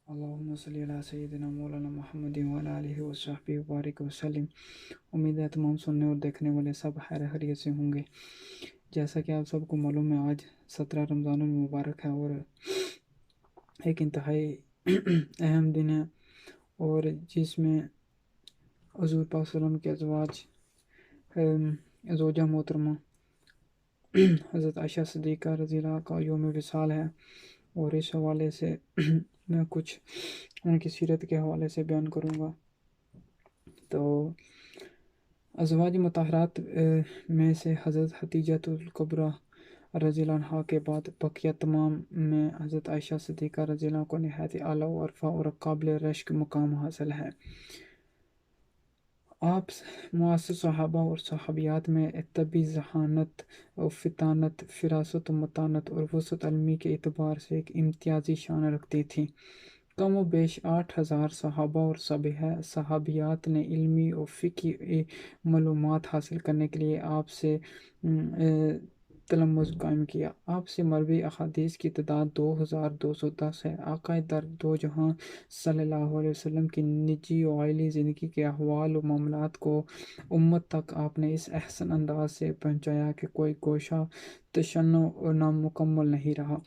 اللہم صلی علی سیدنا مولانا محمد وعلی آلہ وصحبہ وبارک وسلم۔ امید ہے تمام سننے اور دیکھنے والے سب خیر خیریت سے ہوں گے۔ جیسا کہ آپ سب کو معلوم ہے، آج 17 رمضان المبارک ہے اور ایک انتہائی اہم دن ہے، اور جس میں حضور پاک صلی اللہ علیہ وسلم کے ازواج زوجہ محترمہ حضرت عائشہ صدیقہ رضی اللہ کا یوم وصال ہے، اور اس حوالے سے میں کچھ ان کی سیرت کے حوالے سے بیان کروں گا۔ تو ازواج مطہرات میں سے حضرت خدیجۃ الکبریٰ رضی اللہ عنہا کے بعد بقیہ تمام میں حضرت عائشہ صدیقہ رضی اللہ عنہ کو نہایت اعلیٰ و عرفہ اور قابل رشک مقام حاصل ہے۔ آپ معاصر صحابہ اور صحابیات میں طبی ذہانت و فطانت، فراست و متانت اور وسعت علمی کے اعتبار سے ایک امتیازی شان رکھتی تھیں۔ کم و بیش 8,000 صحابہ اور صحابیات نے علمی و فقہی معلومات حاصل کرنے کے لیے آپ سے تلمذ قائم کیا۔ آپ سے مروی احادیث کی تعداد 2,210 ہے۔ آقائے در دو جہاں صلی اللہ علیہ وسلم کی نجی و عائلی زندگی کے احوال و معاملات کو امت تک آپ نے اس احسن انداز سے پہنچایا کہ کوئی گوشہ تشنع نامکمل نہیں رہا۔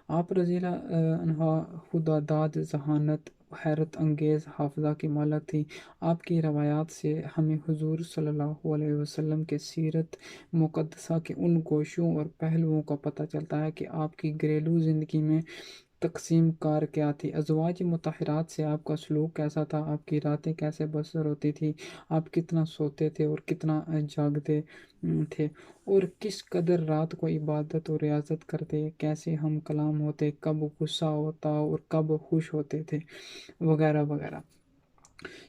آپ رضی اللہ عنہا خداداد، ذہانت، حیرت انگیز حافظہ کی مالک تھی۔ آپ کی روایات سے ہمیں حضور صلی اللہ علیہ وسلم کے سیرت مقدسہ کے ان گوشوں اور پہلوؤں کا پتہ چلتا ہے کہ آپ کی گھریلو زندگی میں تقسیم کار کیا تھی۔ ازواج مطہرات سے آپ کا سلوک کیسا تھا، آپ کی راتیں کیسے بسر ہوتی تھی، آپ کتنا سوتے تھے اور کتنا جاگتے تھے، اور کس قدر رات کو عبادت اور ریاضت کرتے، کیسے ہم کلام ہوتے، کب غصہ ہوتا اور کب خوش ہوتے تھے، وغیرہ وغیرہ۔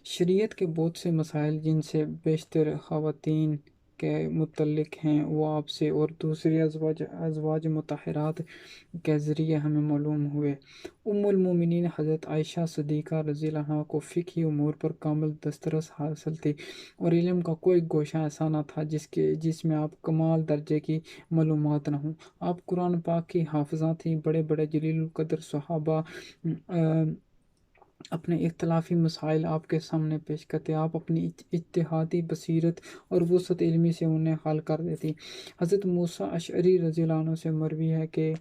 شریعت کے بہت سے مسائل جن سے بیشتر خواتین کے متعلق ہیں، وہ آپ سے اور دوسری ازواج مطہرات کے ذریعے ہمیں معلوم ہوئے۔ ام المومنین حضرت عائشہ صدیقہ رضی اللہ عنہا کو فقہی امور پر کامل دسترس حاصل تھی، اور علم کا کوئی گوشہ ایسا نہ تھا جس میں آپ کمال درجے کی معلومات نہ ہوں۔ آپ قرآن پاک کی حافظہ تھیں۔ بڑے بڑے جلیل القدر صحابہ اپنے اختلافی مسائل آپ کے سامنے پیش کرتے، آپ اپنی اجتہادی بصیرت اور وسعت علمی سے انہیں حل کر دیتی۔ حضرت موسیٰ اشعری رضی اللہ عنہ سے مروی ہے کہ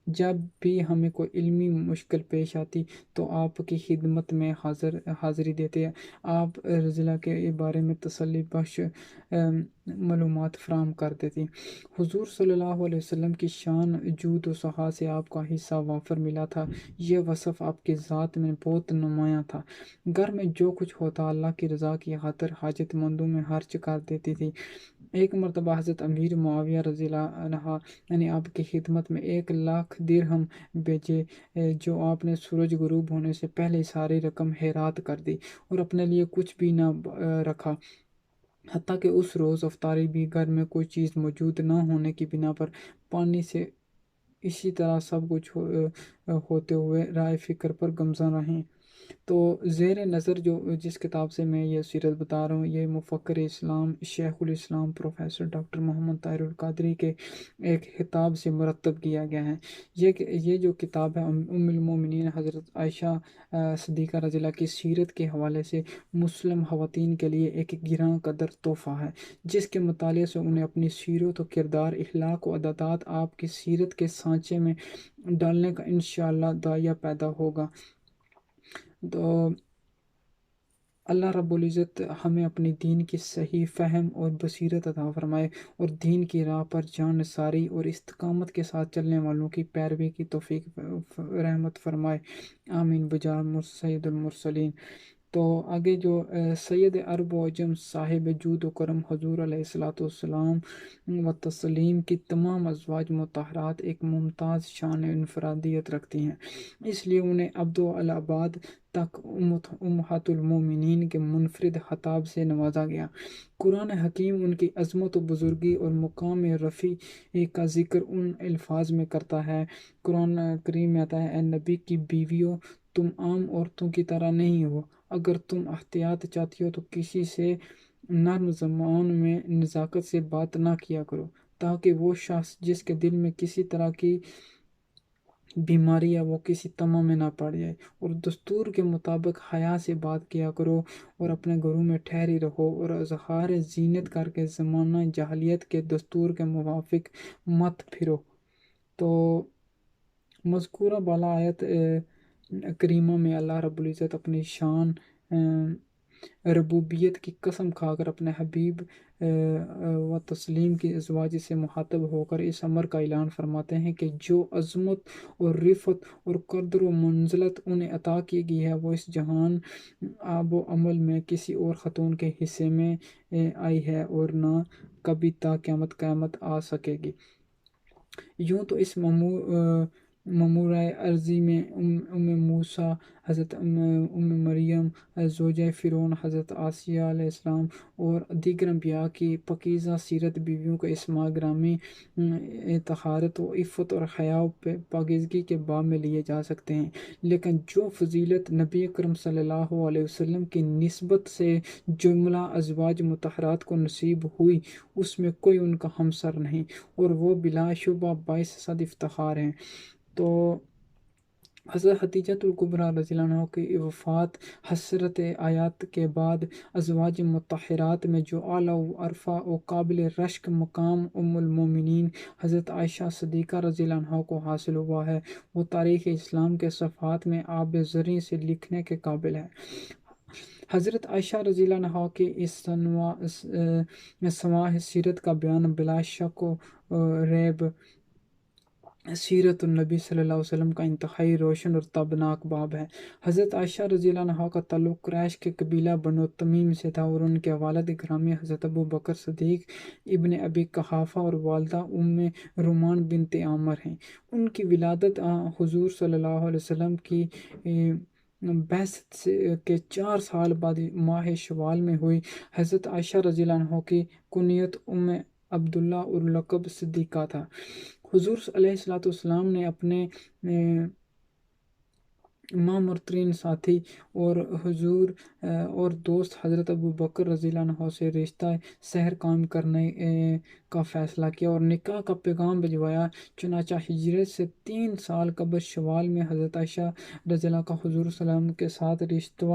جب بھی ہمیں کوئی علمی مشکل پیش آتی تو آپ کی خدمت میں حاضری دیتے ہیں، آپ رضی اللہ کے بارے میں تسلی بخش معلومات فراہم کر دیتی۔ حضور صلی اللہ علیہ وسلم کی شان جود و سخا سے آپ کا حصہ وافر ملا تھا۔ یہ وصف آپ کی ذات میں بہت نمایاں تھا۔ گھر میں جو کچھ ہوتا اللہ کی رضا کی خاطر حاجت مندوں میں خرچ کر دیتی تھی۔ ایک مرتبہ حضرت امیر معاویہ رضی اللہ عنہ نے آپ کی خدمت میں 1,00,000 درہم بھیجے، جو آپ نے سورج غروب ہونے سے پہلے ساری رقم خیرات کر دی اور اپنے لیے کچھ بھی نہ رکھا، حتیٰ کہ اس روز افطاری بھی گھر میں کوئی چیز موجود نہ ہونے کی بنا پر پانی سے اسی طرح سب کچھ ہوتے ہوئے رائے فکر پر گمزن رہیں۔ تو زیر نظر جس کتاب سے میں یہ سیرت بتا رہا ہوں، یہ مفکر اسلام شیخ الاسلام پروفیسر ڈاکٹر محمد طاہر القادری کے ایک خطاب سے مرتب کیا گیا ہے۔ یہ جو کتاب ہے ام المومنین حضرت عائشہ صدیقہ رضی اللہ کی سیرت کے حوالے سے مسلم خواتین کے لیے ایک گراں قدر تحفہ ہے، جس کے مطالعے سے انہیں اپنی سیرت و کردار، اخلاق و عادات آپ کی سیرت کے سانچے میں ڈالنے کا انشاءاللہ داعیہ پیدا ہوگا۔ تو اللہ رب العزت ہمیں اپنی دین کی صحیح فہم اور بصیرت عطا فرمائے، اور دین کی راہ پر جان نثاری اور استقامت کے ساتھ چلنے والوں کی پیروی کی توفیق رحمت فرمائے، آمین بجاہ سید المرسلین۔ تو آگے جو سید عرب و عجم صاحب جود و کرم حضور علیہ الصلوۃ والسلام و تسلیم کی تمام ازواج مطہرات ایک ممتاز شان انفرادیت رکھتی ہیں، اس لیے انہیں عبد العباد تک امہات المومنین کے منفرد خطاب سے نوازا گیا۔ قرآن حکیم ان کی عظمت و بزرگی اور مقام رفیع کا ذکر ان الفاظ میں کرتا ہے۔ قرآن کریم میں آتا ہے، اے نبی کی بیویوں، تم عام عورتوں کی طرح نہیں ہو، اگر تم احتیاط چاہتی ہو تو کسی سے نرم زبان میں نزاکت سے بات نہ کیا کرو، تاکہ وہ شخص جس کے دل میں کسی طرح کی بیماری یا وہ کسی تما میں نہ پڑ جائے، اور دستور کے مطابق حیا سے بات کیا کرو اور اپنے گھروں میں ٹھہری رہو، اور اظہار زینت کر کے زمانہ جاہلیت کے دستور کے موافق مت پھرو۔ تو مذکورہ بالا آیت کریمہ میں اللہ رب العزت اپنی شان ربوبیت کی قسم کھا کر اپنے حبیب و تسلیم کی ازواج سے مخاطب ہو کر اس امر کا اعلان فرماتے ہیں کہ جو عظمت اور رفت اور قدر و منزلت انہیں عطا کی گئی ہے وہ اس جہان آب و عمل میں کسی اور خاتون کے حصے میں آئی ہے اور نہ کبھی تا قیامت آ سکے گی۔ یوں تو اس ممورۂ عرضی میں ام موسیٰ حضرت ام مریم زوجہ فرعون حضرت آسیہ علیہ السلام اور دیگر انبیاء کی پاکیزہ سیرت بیویوں کا اسماء گرامی طہارت و عفت اور حیا و پاکیزگی کے باب میں لیے جا سکتے ہیں، لیکن جو فضیلت نبی اکرم صلی اللہ علیہ وسلم کی نسبت سے جملہ ازواج مطہرات کو نصیب ہوئی اس میں کوئی ان کا ہمسر نہیں، اور وہ بلا شبہ باعث صد افتخار ہیں۔ تو حضرت خدیجہ الکبریٰ رضی اللہ عنہ کی وفات حسرت آیات کے بعد ازواج مطہرات میں جو اعلیٰ و عرفہ و قابل رشک مقام ام المومنین حضرت عائشہ صدیقہ رضی اللہ عنہ کو حاصل ہوا ہے وہ تاریخ اسلام کے صفحات میں آب زریں سے لکھنے کے قابل ہے۔ حضرت عائشہ رضی اللہ عنہ کی اس سماح سیرت کا بیان بلا شک و ریب سیرت النبی صلی اللہ علیہ وسلم کا انتہائی روشن اور تابناک باب ہے۔ حضرت عائشہ رضی اللہ عنہ کا تعلق قریش کے قبیلہ بنو تمیم سے تھا، اور ان کے والد گرامی حضرت ابو بکر صدیق ابن ابی قحافہ اور والدہ ام رومان بنت عامر ہیں۔ ان کی ولادت حضور صلی اللہ علیہ وسلم کی بعثت کے 4 سال بعد ماہ شوال میں ہوئی۔ حضرت عائشہ رضی اللہ عنہ کی کنیت ام عبداللہ اور لقب صدیقہ تھا۔ حضور علیہ السلام نے اپنے مامورترین ساتھی اور حضور اور دوست حضرت ابو بکر رضی اللہ عنہ سے رشتہ سحر قائم کرنے کا فیصلہ کیا اور نکاح کا پیغام بھجوایا۔ چنانچہ ہجرت سے 3 سال قبل شوال میں حضرت عائشہ رضی اللہ کا حضور صلی اللہ علیہ وسلم کے ساتھ رشتہ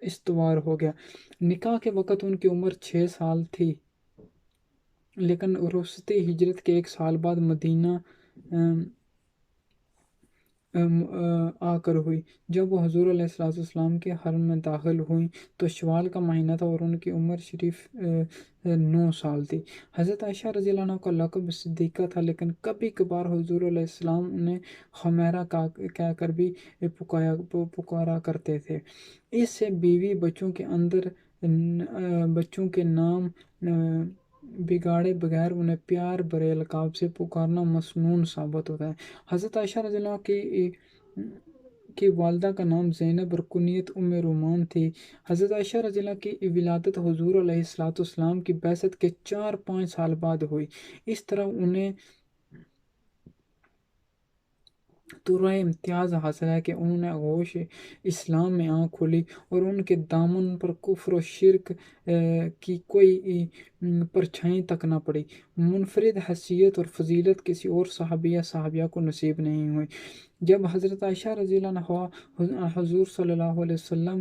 استوار ہو گیا۔ نکاح کے وقت ان کی عمر 6 سال تھی، لیکن رخصت ہجرت کے 1 سال بعد مدینہ آ کر ہوئی۔ جب وہ حضور علیہ السلام کے حرم میں داخل ہوئیں تو شوال کا مہینہ تھا اور ان کی عمر شریف 9 سال تھی۔ حضرت عائشہ رضی اللہ عنہ کا لقب صدیقہ تھا، لیکن کبھی کبھار حضور علیہ السلام انہیں خمیرہ کہہ کر بھی پکارا کرتے تھے۔ اس سے بیوی بچوں کے نام بگاڑے بغیر انہیں پیار بھرے القاب سے پکارنا مسنون ثابت ہوتا ہے۔ حضرت عائشہ رضی اللہ کی والدہ کا نام زینب اور کنیت ام رومان تھی۔ حضرت عائشہ رضی اللہ کی ولادت حضور علیہ السلام کی بعثت کے 4-5 سال بعد ہوئی۔ اس طرح انہیں ترہ امتیاز حاصل ہے کہ انہوں نے آغوش اسلام میں آنکھ کھولی اور ان کے دامن پر کفر و شرک کی کوئی پرچھائی تک نہ پڑی۔ منفرد حیثیت اور فضیلت کسی اور صحابیہ کو نصیب نہیں ہوئی۔ جب حضرت عائشہ رضی اللہ عنہ حضور صلی اللہ علیہ وسلم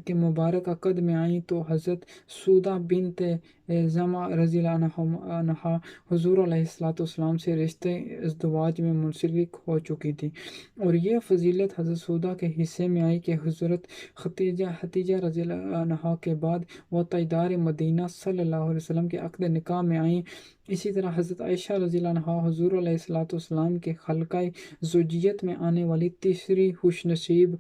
کے مبارک عقد میں آئیں تو حضرت سودہ بنت زمعہ رضی اللہ عنہ حضور علیہ السلام سے رشتہ ازدواج میں منسلک ہو چکی تھی، اور یہ فضیلت حضرت سودہ کے حصے میں آئی کہ حضرت خدیجہ رضی اللہ عنہ کے بعد وہ تاجدار مدینہ صلی اللہ علیہ وسلم کے عقد نکاح میں آئیں۔ اسی طرح حضرت عائشہ رضی اللہ عنہ حضور علیہ السلام کے حلقہ زوجیت میں آنے والی تیسری خوش نصیب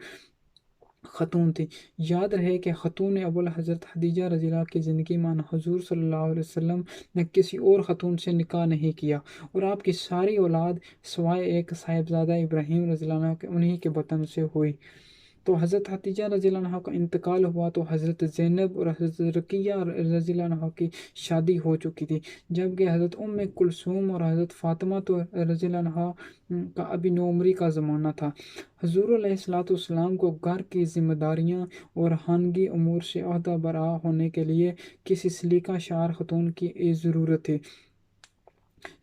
خاتون تھی۔ یاد رہے کہ خاتون اول حضرت خدیجہ رضی اللہ کی زندگی میں حضور صلی اللہ علیہ وسلم نے کسی اور خاتون سے نکاح نہیں کیا، اور آپ کی ساری اولاد سوائے ایک صاحبزادہ ابراہیم رضی اللہ عنہ کے انہی کے بطن سے ہوئی۔ تو حضرت خدیجہ رضی اللہ عنہ کا انتقال ہوا تو حضرت زینب اور حضرت رقیہ رضی اللہ عنہ کی شادی ہو چکی تھی، جبکہ حضرت ام کلثوم اور حضرت فاطمہ رضی اللہ عنہ کا ابھی نوعمری کا زمانہ تھا۔ حضور علیہ السلام کو گھر کی ذمہ داریاں اور خانگی امور سے عہدہ برآ ہونے کے لیے کسی سلیقہ شعار خاتون کی ضرورت تھی۔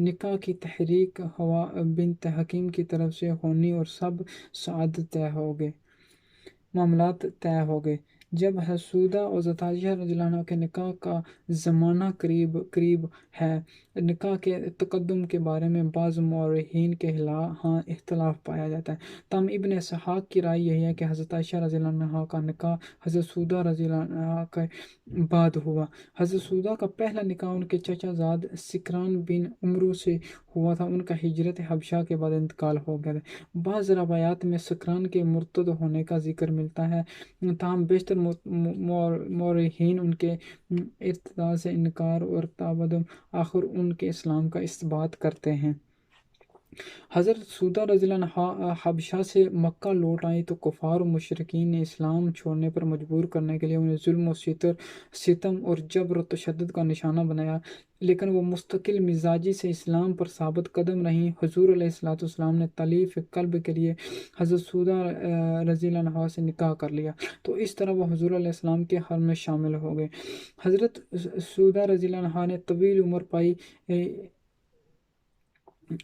نکاح کی تحریک ہوا بنت حکیم کی طرف سے ہونی اور سب سعادت طے ہو گئے، معاملات طے ہو گئے۔ جب حضرت سودہ اور حضرت عائشہ رضی اللہ عنہ کے نکاح کا زمانہ قریب ہے، نکاح کے تقدم کے بارے میں بعض مورخین کے ہاں اختلاف پایا جاتا ہے، تاہم ابن اسحاق کی رائے یہی ہے کہ حضرت عائشہ رضی اللہ عنہ کا نکاح حضرت سودہ رضی اللہ عنہ کے بعد ہوا۔ حضرت سودہ کا پہلا نکاح ان کے چچا زاد سکران بن عمرو سے ہوا تھا، ان کا ہجرت حبشہ کے بعد انتقال ہو گیا تھا۔ بعض روایات میں سکران کے مرتد ہونے کا ذکر ملتا ہے، تاہم بیشتر مورخین ان کے ارتداد سے انکار اور تابعدم آخر ان کے اسلام کا اثبات کرتے ہیں۔ حضرت سودہ رضی اللہ عنہ حبشہ سے مکہ لوٹ آئیں تو کفار و مشرکین نے اسلام چھوڑنے پر مجبور کرنے کے لیے انہیں ظلم و ستم اور جبر و تشدد کا نشانہ بنایا، لیکن وہ مستقل مزاجی سے اسلام پر ثابت قدم رہیں۔ حضور علیہ السلام نے تالیف قلب کے لیے حضرت سودہ رضی اللہ عنہ سے نکاح کر لیا، تو اس طرح وہ حضور علیہ السلام کے حرم میں شامل ہو گئے۔ حضرت سودہ رضی اللہ عنہ نے طویل عمر پائی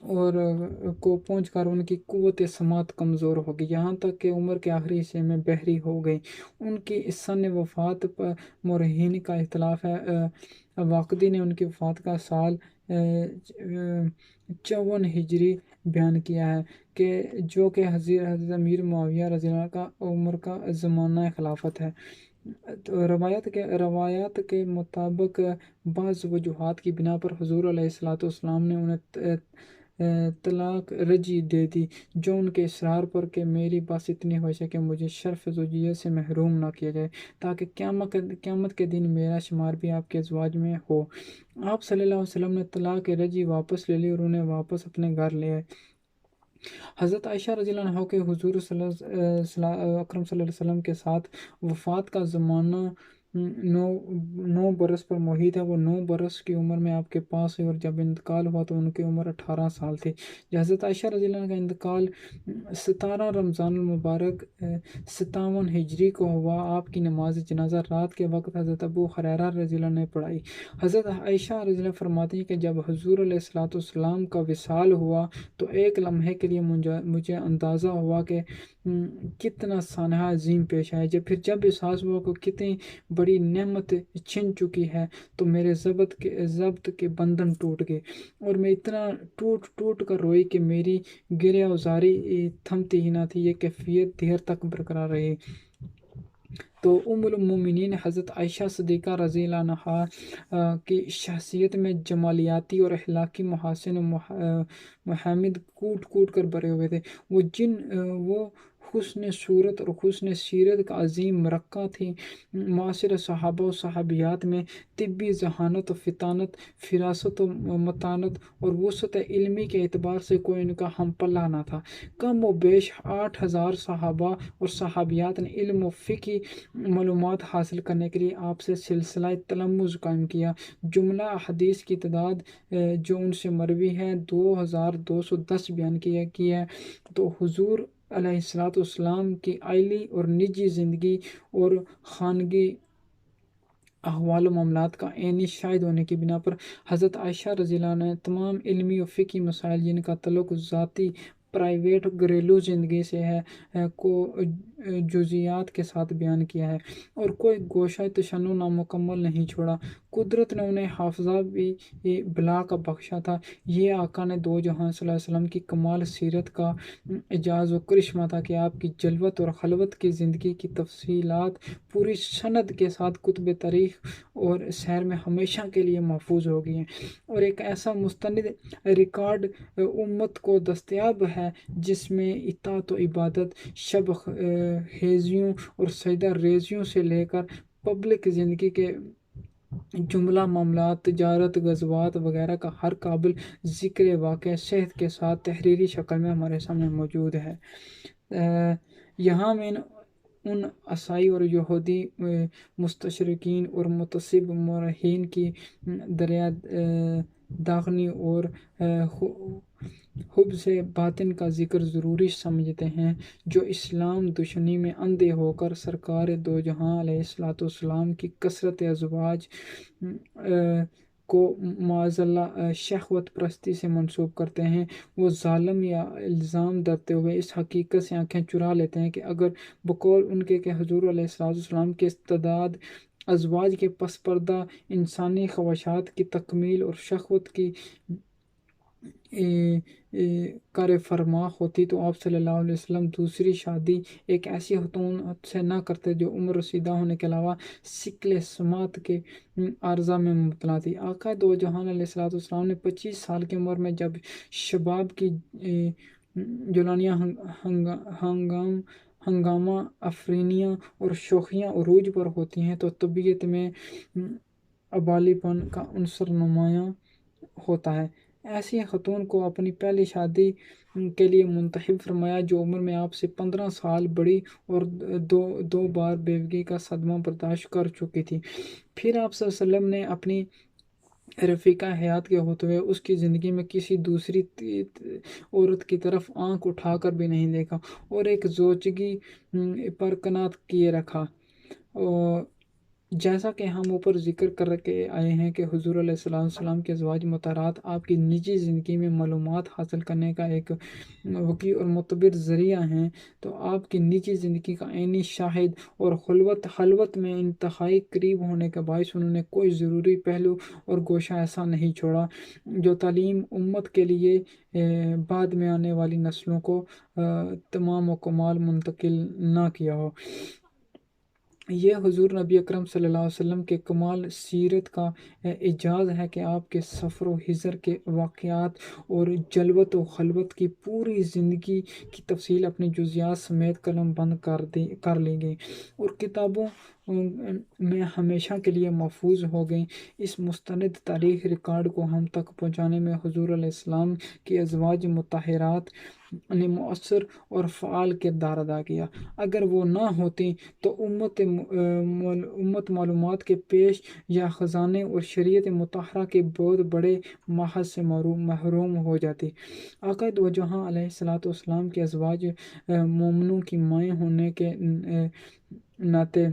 اور کو پہنچ کر ان کی قوت سماعت کمزور ہو گئی، یہاں تک کہ عمر کے آخری حصے میں بحری ہو گئی۔ ان کی سن وفات پر مورخین کا اختلاف ہے۔ واقدی نے ان کی وفات کا سال 54 ہجری بیان کیا ہے، جو کہ حضرت امیر معاویہ رضی اللہ عنہ کا عمر کا زمانہ خلافت ہے۔ روایات کے مطابق بعض وجوہات کی بنا پر حضور علیہ السلام نے انہیں طلاق رجعی دے دی، جو ان کے اصرار پر کہ میری بس اتنی ہو سکے مجھے شرف زوجیت سے محروم نہ کیا جائے، تاکہ قیامت کے دن میرا شمار بھی آپ کے ازواج میں ہو۔ آپ صلی اللہ علیہ وسلم نے طلاق رجعی واپس لے لی اور انہیں واپس اپنے گھر لے آئے۔ حضرت عائشہ رضی اللہ عنہ کے حضور اکرم صلی اللہ علیہ وسلم کے ساتھ وفات کا زمانہ 9 برس پر محیط ہے۔ وہ 9 برس کی عمر میں آپ کے پاس ہوئی اور جب انتقال ہوا تو ان کی عمر 18 سال تھی۔ حضرت عائشہ رضی اللہ عنہ کا انتقال 17 رمضان المبارک 57 ہجری کو ہوا۔ آپ کی نماز جنازہ رات کے وقت حضرت ابو ہریرہ رضی اللہ عنہ نے پڑھائی۔ حضرت عائشہ رضی اللہ عنہ فرماتی ہیں کہ جب حضور علیہ السلام کا وصال ہوا تو ایک لمحے کے لیے مجھے اندازہ ہوا کہ کتنا سانحہ عظیم پیش آیا، جب احساس ہوا کہ کتنی بڑی نعمت چھن چکی ہے تو میرے ضبط کے بندھن ٹوٹ گئے اور میں اتنا ٹوٹ کر روئی کہ میری گریہ وزاری تھمتی ہی نہ تھی، یہ کیفیت دیر تک برقرار رہی۔ تو ام المومنین حضرت عائشہ صدیقہ رضی اللہ عنہا کی شخصیت میں جمالیاتی اور اخلاقی محاسن و محامد کوٹ کر بھرے ہوئے تھے۔ وہ حسن صورت اور حسن سیرت کا عظیم مرقع تھی۔ معاصر صحابہ و صحابیات میں طبی ذہانت و فطانت، فراست و متانت اور وسعت علمی کے اعتبار سے کوئی ان کا ہم پلہ نہ تھا۔ کم و بیش 8000 صحابہ اور صحابیات نے علم و فقہی معلومات حاصل کرنے کے لیے آپ سے سلسلہ تلمذ قائم کیا۔ جملہ احادیث کی تعداد جو ان سے مروی ہے 2210 بیان کی ہے۔ تو حضور علیہ السلام کی عائلی اور نجی زندگی اور خانگی احوال و معاملات کا عینی شاہد ہونے کی بنا پر حضرت عائشہ رضی اللہ عنہ نے تمام علمی و فقہی مسائل جن کا تعلق ذاتی پرائیویٹ گھریلو زندگی سے ہے کو جزیات کے ساتھ بیان کیا ہے اور کوئی گوشہ تشنع نامکمل نہیں چھوڑا۔ قدرت نے انہیں حافظہ بھی بلا کا بخشا تھا۔ یہ آقا نے دو جہاں صلی اللہ علیہ وسلم کی کمال سیرت کا اعجاز و کرشمہ تھا کہ آپ کی جلوت اور خلوت کی زندگی کی تفصیلات پوری سند کے ساتھ کتب تاریخ اور سیر میں ہمیشہ کے لیے محفوظ ہو گئی ہیں اور ایک ایسا مستند ریکارڈ امت کو دستیاب ہے جس میں اطاعت و عبادت، شب خیزیوں اور سجدہ ریزیوں سے لے کر پبلک زندگی کے جملہ معاملات، تجارت، غزوات وغیرہ کا ہر قابل ذکر واقعہ صحت کے ساتھ تحریری شکل میں ہمارے سامنے موجود ہے۔ یہاں میں ان عیسائی اور یہودی مستشرقین اور متعصب مورخین کی دریا داغنی اور حب سے باطن کا ذکر ضروری سمجھتے ہیں، جو اسلام دشمنی میں اندھے ہو کر سرکار دو جہاں علیہ الصلوۃ والسلام کی کثرت ازواج کو معاذ اللہ شہوت پرستی سے منسوب کرتے ہیں، وہ ظالم یا الزام درتے ہوئے اس حقیقت سے آنکھیں چرا لیتے ہیں کہ اگر بقول ان کے کہ حضور علیہ الصلوۃ والسلام کے استعداد ازواج کے پس پردہ انسانی خواہشات کی تکمیل اور شہوت کی کار فرما ہوتی تو آپ صلی اللہ علیہ وسلم دوسری شادی ایک ایسی خاتون سے نہ کرتے جو عمر رسیدہ ہونے کے علاوہ شکل سماعت کے عارضہ میں مبتلا تھی۔ آقا دو جہان علیہ الصلوۃ والسلام نے 25 سال کی عمر میں جب شباب کی جولانیاں ہنگامہ افرینیاں اور شوخیاں عروج پر ہوتی ہیں تو طبیعت میں ابالی پن کا عنصر نمایاں ہوتا ہے۔ ایسی خاتون کو اپنی پہلی شادی کے لیے منتخب فرمایا جو عمر میں آپ سے 15 سال بڑی اور دو بار بیوگی کا صدمہ برداشت کر چکی تھی۔ پھر آپ صلی اللہ علیہ وسلم نے اپنی رفیقہ حیات کے ہوتے ہوئے اس کی زندگی میں کسی دوسری عورت کی طرف آنکھ اٹھا کر بھی نہیں دیکھا اور ایک زوجگی پر قناعت کیے رکھا۔ اور جیسا کہ ہم اوپر ذکر کر کے آئے ہیں کہ حضور علیہ السلام وسلم کے ازواج مطہرات آپ کی نجی زندگی میں معلومات حاصل کرنے کا ایک وقی اور معتبر ذریعہ ہیں، تو آپ کی نجی زندگی کا عینی شاہد اور خلوت میں انتہائی قریب ہونے کے باعث انہوں نے کوئی ضروری پہلو اور گوشہ ایسا نہیں چھوڑا جو تعلیم امت کے لیے بعد میں آنے والی نسلوں کو تمام و کمال منتقل نہ کیا ہو۔ یہ حضور نبی اکرم صلی اللہ علیہ وسلم کے کمال سیرت کا اعجاز ہے کہ آپ کے سفر و ہجر کے واقعات اور جلوت و خلوت کی پوری زندگی کی تفصیل اپنی جزیات سمیت قلم بند کر لی گئی اور کتابوں میں ہمیشہ کے لیے محفوظ ہو گئیں۔ اس مستند تاریخ ریکارڈ کو ہم تک پہنچانے میں حضور علیہ السلام کی ازواج مطہرات نے مؤثر اور فعال کردار ادا کیا۔ اگر وہ نہ ہوتی تو امت معلومات کے پیش یا خزانے اور شریعت مطہرہ کے بہت بڑے ماخذ سے محروم ہو جاتی۔ آقا دو جہاں علیہ الصلوۃ والسلام کے ازواج مومنوں کی مائیں ہونے کے ناطے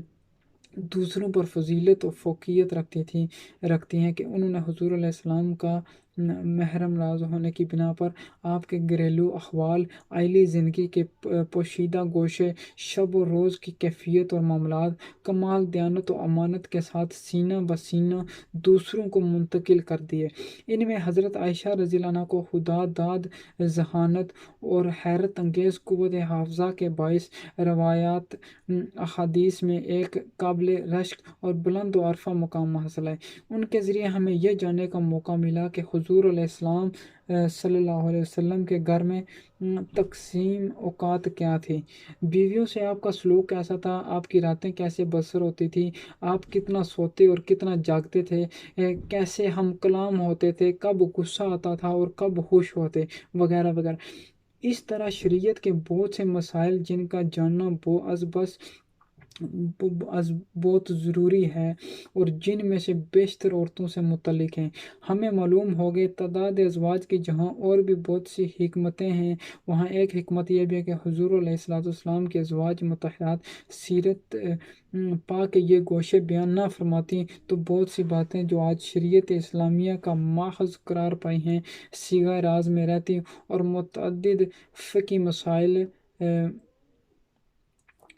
دوسروں پر فضیلت و فوقیت رکھتی ہیں کہ انہوں نے حضور علیہ السلام کا محرم راز ہونے کی بنا پر آپ کے گھریلو احوال، عائلی زندگی کے پوشیدہ گوشے، شب و روز کی کیفیت اور معاملات کمال دیانت و امانت کے ساتھ سینہ بسینہ دوسروں کو منتقل کر دیے۔ ان میں حضرت عائشہ رضی اللہ عنہ کو خدا داد ذہانت اور حیرت انگیز قوت حافظہ کے باعث روایات احادیث میں ایک قابل رشک اور بلند و عرفہ مقام حاصل ہے۔ ان کے ذریعے ہمیں یہ جاننے کا موقع ملا کہ حضور علیہ السلام صلی اللہ علیہ وسلم کے گھر میں تقسیم اوقات کیا تھی، بیویوں سے آپ کا سلوک کیسا تھا، آپ کی راتیں کیسے بسر ہوتی تھی، آپ کتنا سوتے اور کتنا جاگتے تھے، کیسے ہم کلام ہوتے تھے، کب غصہ آتا تھا اور کب خوش ہوتے، وغیرہ وغیرہ۔ اس طرح شریعت کے بہت سے مسائل جن کا جاننا بہت ضروری ہے اور جن میں سے بیشتر عورتوں سے متعلق ہیں، ہمیں معلوم ہو گئے۔ تعداد ازواج کی جہاں اور بھی بہت سی حکمتیں ہیں، وہاں ایک حکمت یہ بھی ہے کہ حضور علیہ الصلوۃ والسلام کے ازواج مطہرات سیرت پاک کے یہ گوشے بیان نہ فرماتی تو بہت سی باتیں جو آج شریعت اسلامیہ کا ماخذ قرار پائی ہیں صیغہ راز میں رہتی اور متعدد فقہی مسائل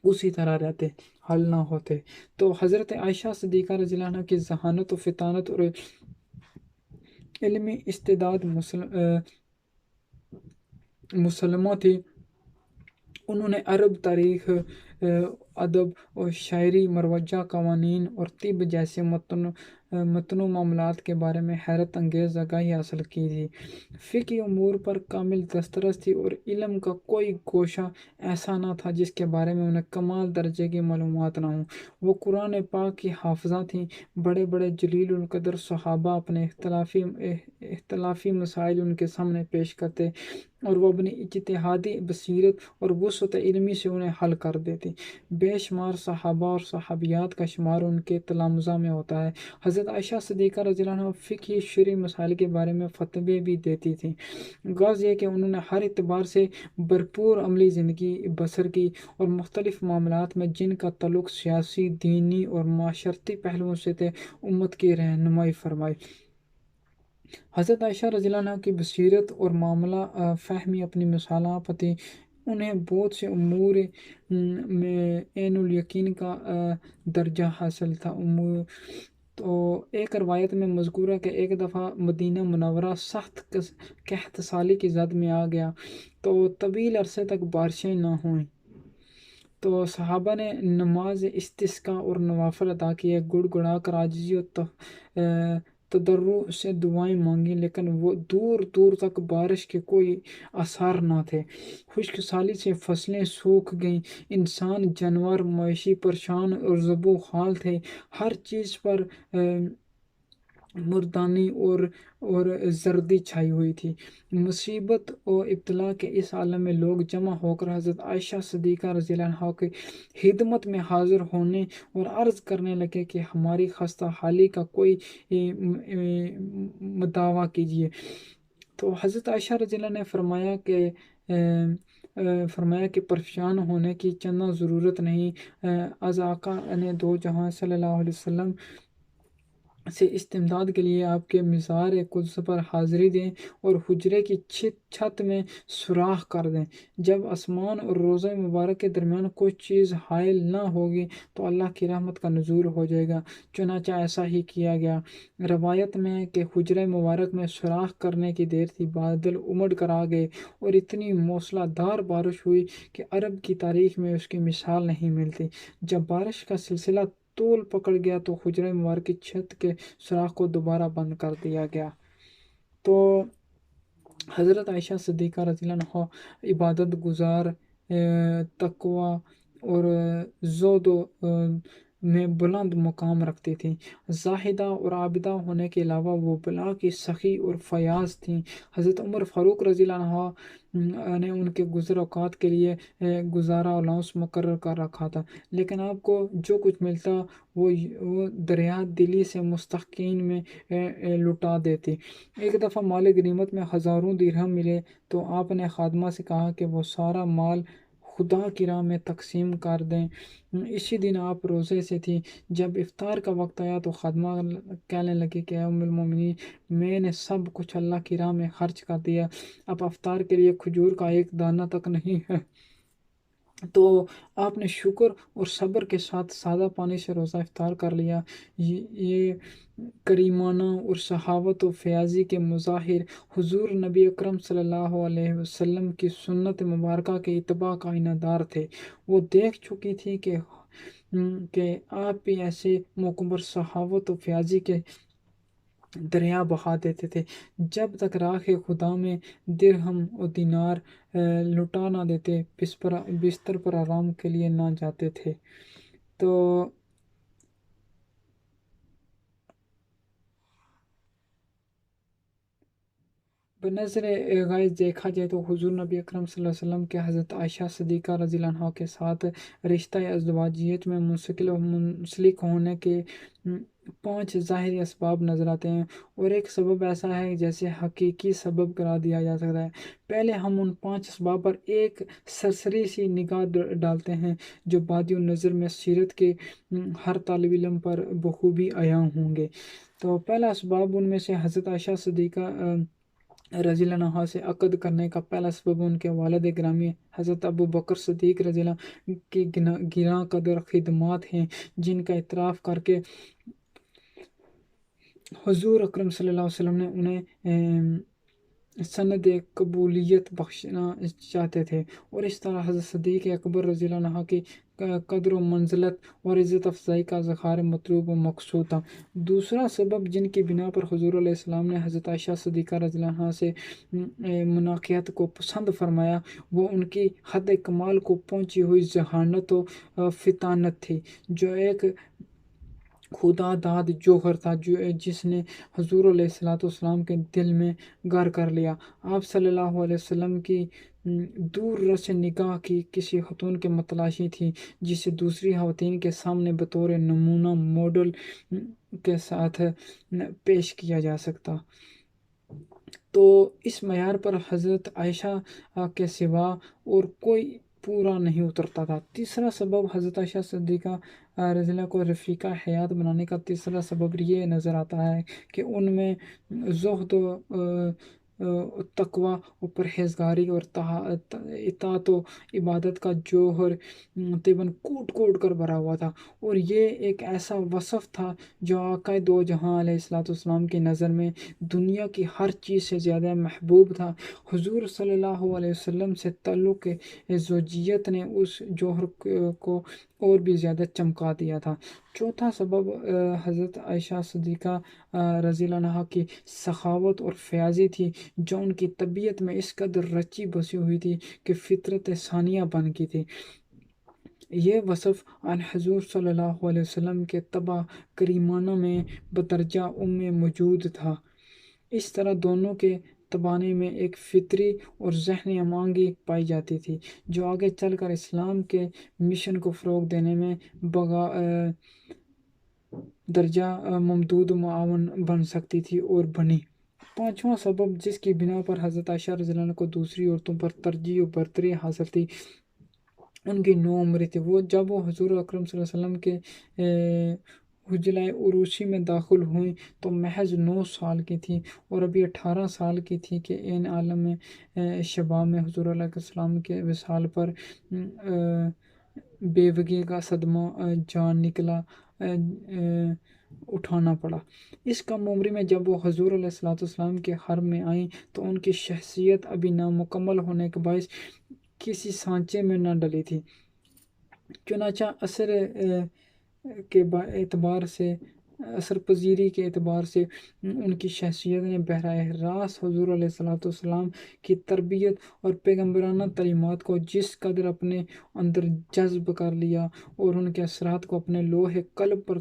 اسی طرح رہتے، حل نہ ہوتے۔ تو حضرت عائشہ صدیقہ رضی اللہ عنہ کی ذہانت و فطانت اور علمی استعداد مسلمہ تھی۔ انہوں نے عرب تاریخ، ادب اور شاعری، مروجہ قوانین اور طب جیسے متنوع معاملات کے بارے میں حیرت انگیز آگاہی حاصل کی تھی۔ فقہی امور پر کامل دسترس تھی اور علم کا کوئی گوشہ ایسا نہ تھا جس کے بارے میں انہیں کمال درجے کی معلومات نہ ہوں۔ وہ قرآن پاک کی حافظہ تھیں۔ بڑے بڑے جلیل القدر صحابہ اپنے اختلافی مسائل ان کے سامنے پیش کرتے اور وہ اپنی اجتہادی بصیرت اور وسعت علمی سے انہیں حل کر دیتی۔ بے شمار صحابہ اور صحابیات کا شمار ان کے تلامذہ میں ہوتا ہے۔ حضرت عائشہ صدیقہ رضی اللہ عنہ فقہی شرعی مسائل کے بارے میں فتوے بھی دیتی تھیں۔ غرض یہ کہ انہوں نے ہر اعتبار سے بھرپور عملی زندگی بسر کی اور مختلف معاملات میں جن کا تعلق سیاسی، دینی اور معاشرتی پہلوؤں سے تھے، امت کی رہنمائی فرمائی۔ حضرت عائشہ رضی اللہ عنہ کی بصیرت اور معاملہ فہمی اپنی مثالیں تھی۔ انہیں بہت سے امور میں عین الیقین کا درجہ حاصل تھا۔ تو ایک روایت میں مذکور ہے کہ ایک دفعہ مدینہ منورہ سخت قحط سالی کی زد میں آ گیا تو طویل عرصے تک بارشیں نہ ہوئیں۔ تو صحابہ نے نماز استسقاء اور نوافل ادا کیے، گڑ گڑا کر عاجزی اور تضرع سے دعائیں مانگیں، لیکن وہ دور دور تک بارش کے کوئی آثار نہ تھے۔ خشک سالی سے فصلیں سوکھ گئیں، انسان، جانور، مویشی پریشان اور زب و حال تھے۔ ہر چیز پر مردانی اور زردی چھائی ہوئی تھی۔ مصیبت و ابتلا کے اس عالم میں لوگ جمع ہو کر حضرت عائشہ صدیقہ رضی اللہ عنہا کی خدمت میں حاضر ہونے اور عرض کرنے لگے کہ ہماری خستہ حالی کا کوئی دعویٰ کیجیے۔ تو حضرت عائشہ رضی اللہ عنہ نے فرمایا کہ پریشان ہونے کی چنداں ضرورت نہیں۔ از آقا نے دو جہاں صلی اللہ علیہ وسلم سے استمداد کے لیے آپ کے مزار قدس پر حاضری دیں اور حجرے کی چھت میں سوراخ کر دیں۔ جب آسمان اور روضہ مبارک کے درمیان کوئی چیز حائل نہ ہوگی تو اللہ کی رحمت کا نزول ہو جائے گا۔ چنانچہ ایسا ہی کیا گیا۔ روایت میں ہے کہ حجرہ مبارک میں سوراخ کرنے کی دیر تھی، بادل امڑ کر آ گئے اور اتنی موسلا دھار بارش ہوئی کہ عرب کی تاریخ میں اس کی مثال نہیں ملتی۔ جب بارش کا سلسلہ طول پکڑ گیا تو حجرہ مبارک کی چھت کے سوراخ کو دوبارہ بند کر دیا گیا۔ تو حضرت عائشہ صدیقہ رضی اللہ عنہا عبادت گزار، تقوی اور زہد میں بلند مقام رکھتی تھیں۔ زاہدہ اور عابدہ ہونے کے علاوہ وہ بلا کی سخی اور فیاض تھیں۔ حضرت عمر فاروق رضی اللہ عنہ نے ان کے گزر اوقات کے لیے گزارا الاؤنس مقرر کر رکھا تھا، لیکن آپ کو جو کچھ ملتا وہ دریا دلی سے مستحقین میں لٹا دیتی۔ ایک دفعہ مال غنیمت میں ہزاروں درہم ملے تو آپ نے خادمہ سے کہا کہ وہ سارا مال خدا کی راہ میں تقسیم کر دیں۔ اسی دن آپ روزے سے تھی۔ جب افطار کا وقت آیا تو خادمہ کہنے لگی کہ اے ام المومنین، میں نے سب کچھ اللہ کی راہ میں خرچ کر دیا، اب افطار کے لیے کھجور کا ایک دانہ تک نہیں ہے۔ تو آپ نے شکر اور صبر کے ساتھ سادہ پانی سے روزہ افطار کر لیا۔ یہ کریمانہ اور سخاوت و فیاضی کے مظاہر حضور نبی اکرم صلی اللہ علیہ وسلم کی سنت مبارکہ کے اتباع کا آئینہ دار تھے۔ وہ دیکھ چکی تھی کہ آپ بھی ایسے موقعوں پر سخاوت و فیاضی کے دریا بہا دیتے تھے، جب تک راہ خدا میں درہم و دینار لٹا نہ دیتے، بستر پر آرام کے لیے نہ جاتے تھے۔ تو بنظر غائب دیکھا جائے تو حضور نبی اکرم صلی اللہ علیہ وسلم کے حضرت عائشہ صدیقہ رضی اللہ عنہا کے ساتھ رشتہ ازدواجیت میں منسلک ہونے کے 5 ظاہری اسباب نظر آتے ہیں، اور ایک سبب ایسا ہے جیسے حقیقی سبب قرار دیا جا سکتا ہے۔ پہلے ہم ان 5 اسباب پر ایک سرسری سی نگاہ ڈالتے ہیں جو بادی النظر میں سیرت کے ہر طالب علم پر بخوبی عیاں ہوں گے۔ تو پہلا اسباب ان میں سے حضرت عائشہ صدیقہ رضی اللہ عنہا سے عقد کرنے کا پہلا سبب ان کے والد گرامی حضرت ابو بکر صدیق رضی اللہ عنہ کی گراں قدر خدمات ہیں، جن کا اعتراف کر کے حضور اکرم صلی اللہ علیہ وسلم نے انہیں سند قبولیت بخشنا چاہتے تھے، اور اس طرح حضرت صدیق اکبر رضی اللہ عنہ کی قدر و منزلت اور عزت افزائی کا ذخار مطلوب و مقصود تھا۔ دوسرا سبب جن کی بنا پر حضور علیہ السلام نے حضرت عائشہ صدیقہ رضی اللہ عنہ سے مناکحت کو پسند فرمایا، وہ ان کی حد کمال کو پہنچی ہوئی ذہانت و فطانت تھی، جو ایک خدا داد جوہر تھا جس نے حضور علیہ الصلوۃ والسلام کے دل میں گھر کر لیا۔ آپ صلی اللہ علیہ وسلم کی دور رس نگاہ کی کسی خاتون کے متلاشی تھی جسے دوسری خواتین کے سامنے بطور نمونہ ماڈل کے ساتھ پیش کیا جا سکتا۔ تو اس معیار پر حضرت عائشہ کے سوا اور کوئی پورا نہیں اترتا تھا۔ تیسرا سبب حضرت عائشہ صدیقہ رضی اللہ کو رفیقہ حیات بنانے کا تیسرا سبب یہ نظر آتا ہے کہ ان میں زہد تقوی و پرہیزگاری اور اطاعت و عبادت کا جوہر طبعاً کوٹ کوٹ کر بھرا ہوا تھا، اور یہ ایک ایسا وصف تھا جو آقا دو جہاں علیہ الصلوۃ والسلام کی نظر میں دنیا کی ہر چیز سے زیادہ محبوب تھا۔ حضور صلی اللہ علیہ وسلم سے تعلق زوجیت نے اس جوہر کو اور بھی زیادہ چمکا دیا تھا۔ چوتھا سبب حضرت عائشہ صدیقہ رضی اللہ عنہا کی سخاوت اور فیاضی تھی، جو ان کی طبیعت میں اس قدر رچی بسی ہوئی تھی کہ فطرت ثانیہ بن گئی تھی۔ یہ وصف عن حضور صلی اللہ علیہ وسلم کے طبع کریمانہ میں بدرجہ موجود تھا۔ اس طرح دونوں کے تبانے میں ایک فطری اور ذہنی ہمانگی پائی جاتی تھی، جو آگے چل کر اسلام کے مشن کو فروغ دینے میں درجہ ممدود معاون بن سکتی تھی اور بنی۔ پانچواں سبب جس کی بنا پر حضرت عائشہ رضی اللہ عنہ کو دوسری عورتوں پر ترجیح و برتری حاصل تھی، ان کی نوعمری تھی۔ جب وہ حضور اکرم صلی اللہ علیہ وسلم کے حجلہ عروسی میں داخل ہوئیں تو محض 9 سال کی تھی، اور ابھی 18 سال کی تھی کہ ان عالم شباب میں حضور علیہ السلام کے وصال پر بیوگی کا صدمہ جان نکلا اٹھانا پڑا۔ اس کم عمری میں جب وہ حضور علیہ السلام کے حرم میں آئیں تو ان کی شخصیت ابھی نامکمل ہونے کے باعث کسی سانچے میں نہ ڈلی تھی۔ چنانچہ اثر پذیری کے اعتبار سے ان کی شخصیت نے براہ راست حضور علیہ السلام کی تربیت اور پیغمبرانہ تعلیمات کو جس قدر اپنے اندر جذب کر لیا اور ان کے اثرات کو اپنے لوح قلب پر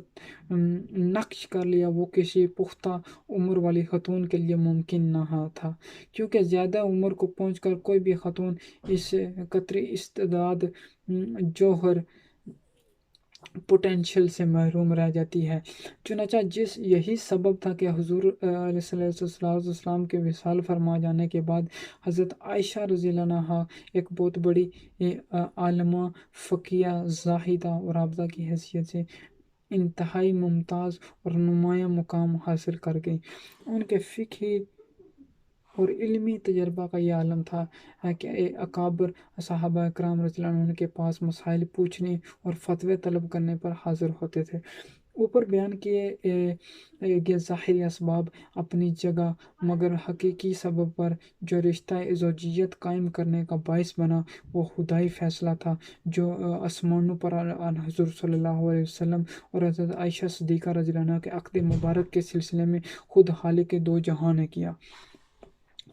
نقش کر لیا، وہ کسی پختہ عمر والی خاتون کے لیے ممکن نہ تھا، کیونکہ زیادہ عمر کو پہنچ کر کوئی بھی خاتون اس قطری استعداد، جوہر، پوٹینشل سے محروم رہ جاتی ہے۔ چنانچہ یہی سبب تھا کہ حضور علیہ السلام کے وصال فرما جانے کے بعد حضرت عائشہ رضی اللہ عنہا ایک بہت بڑی عالمہ، فقیہ، زاہدہ اور عابدہ کی حیثیت سے انتہائی ممتاز اور نمایاں مقام حاصل کر گئیں۔ ان کے فقہی اور علمی تجربہ کا یہ عالم تھا کہ اکابر صحابہ اکرام رضی اللہ عنہ کے پاس مسائل پوچھنے اور فتوے طلب کرنے پر حاضر ہوتے تھے۔ اوپر بیان کیے گئے ظاہری اسباب اپنی جگہ، مگر حقیقی سبب پر جو رشتہ زوجیت قائم کرنے کا باعث بنا وہ خدائی فیصلہ تھا، جو آسمانوں پر حضور صلی اللہ علیہ وسلم اور حضرت عائشہ صدیقہ رضی اللہ عنہا کے عقد مبارک کے سلسلے میں خود خالق دو جہاں نے کیا۔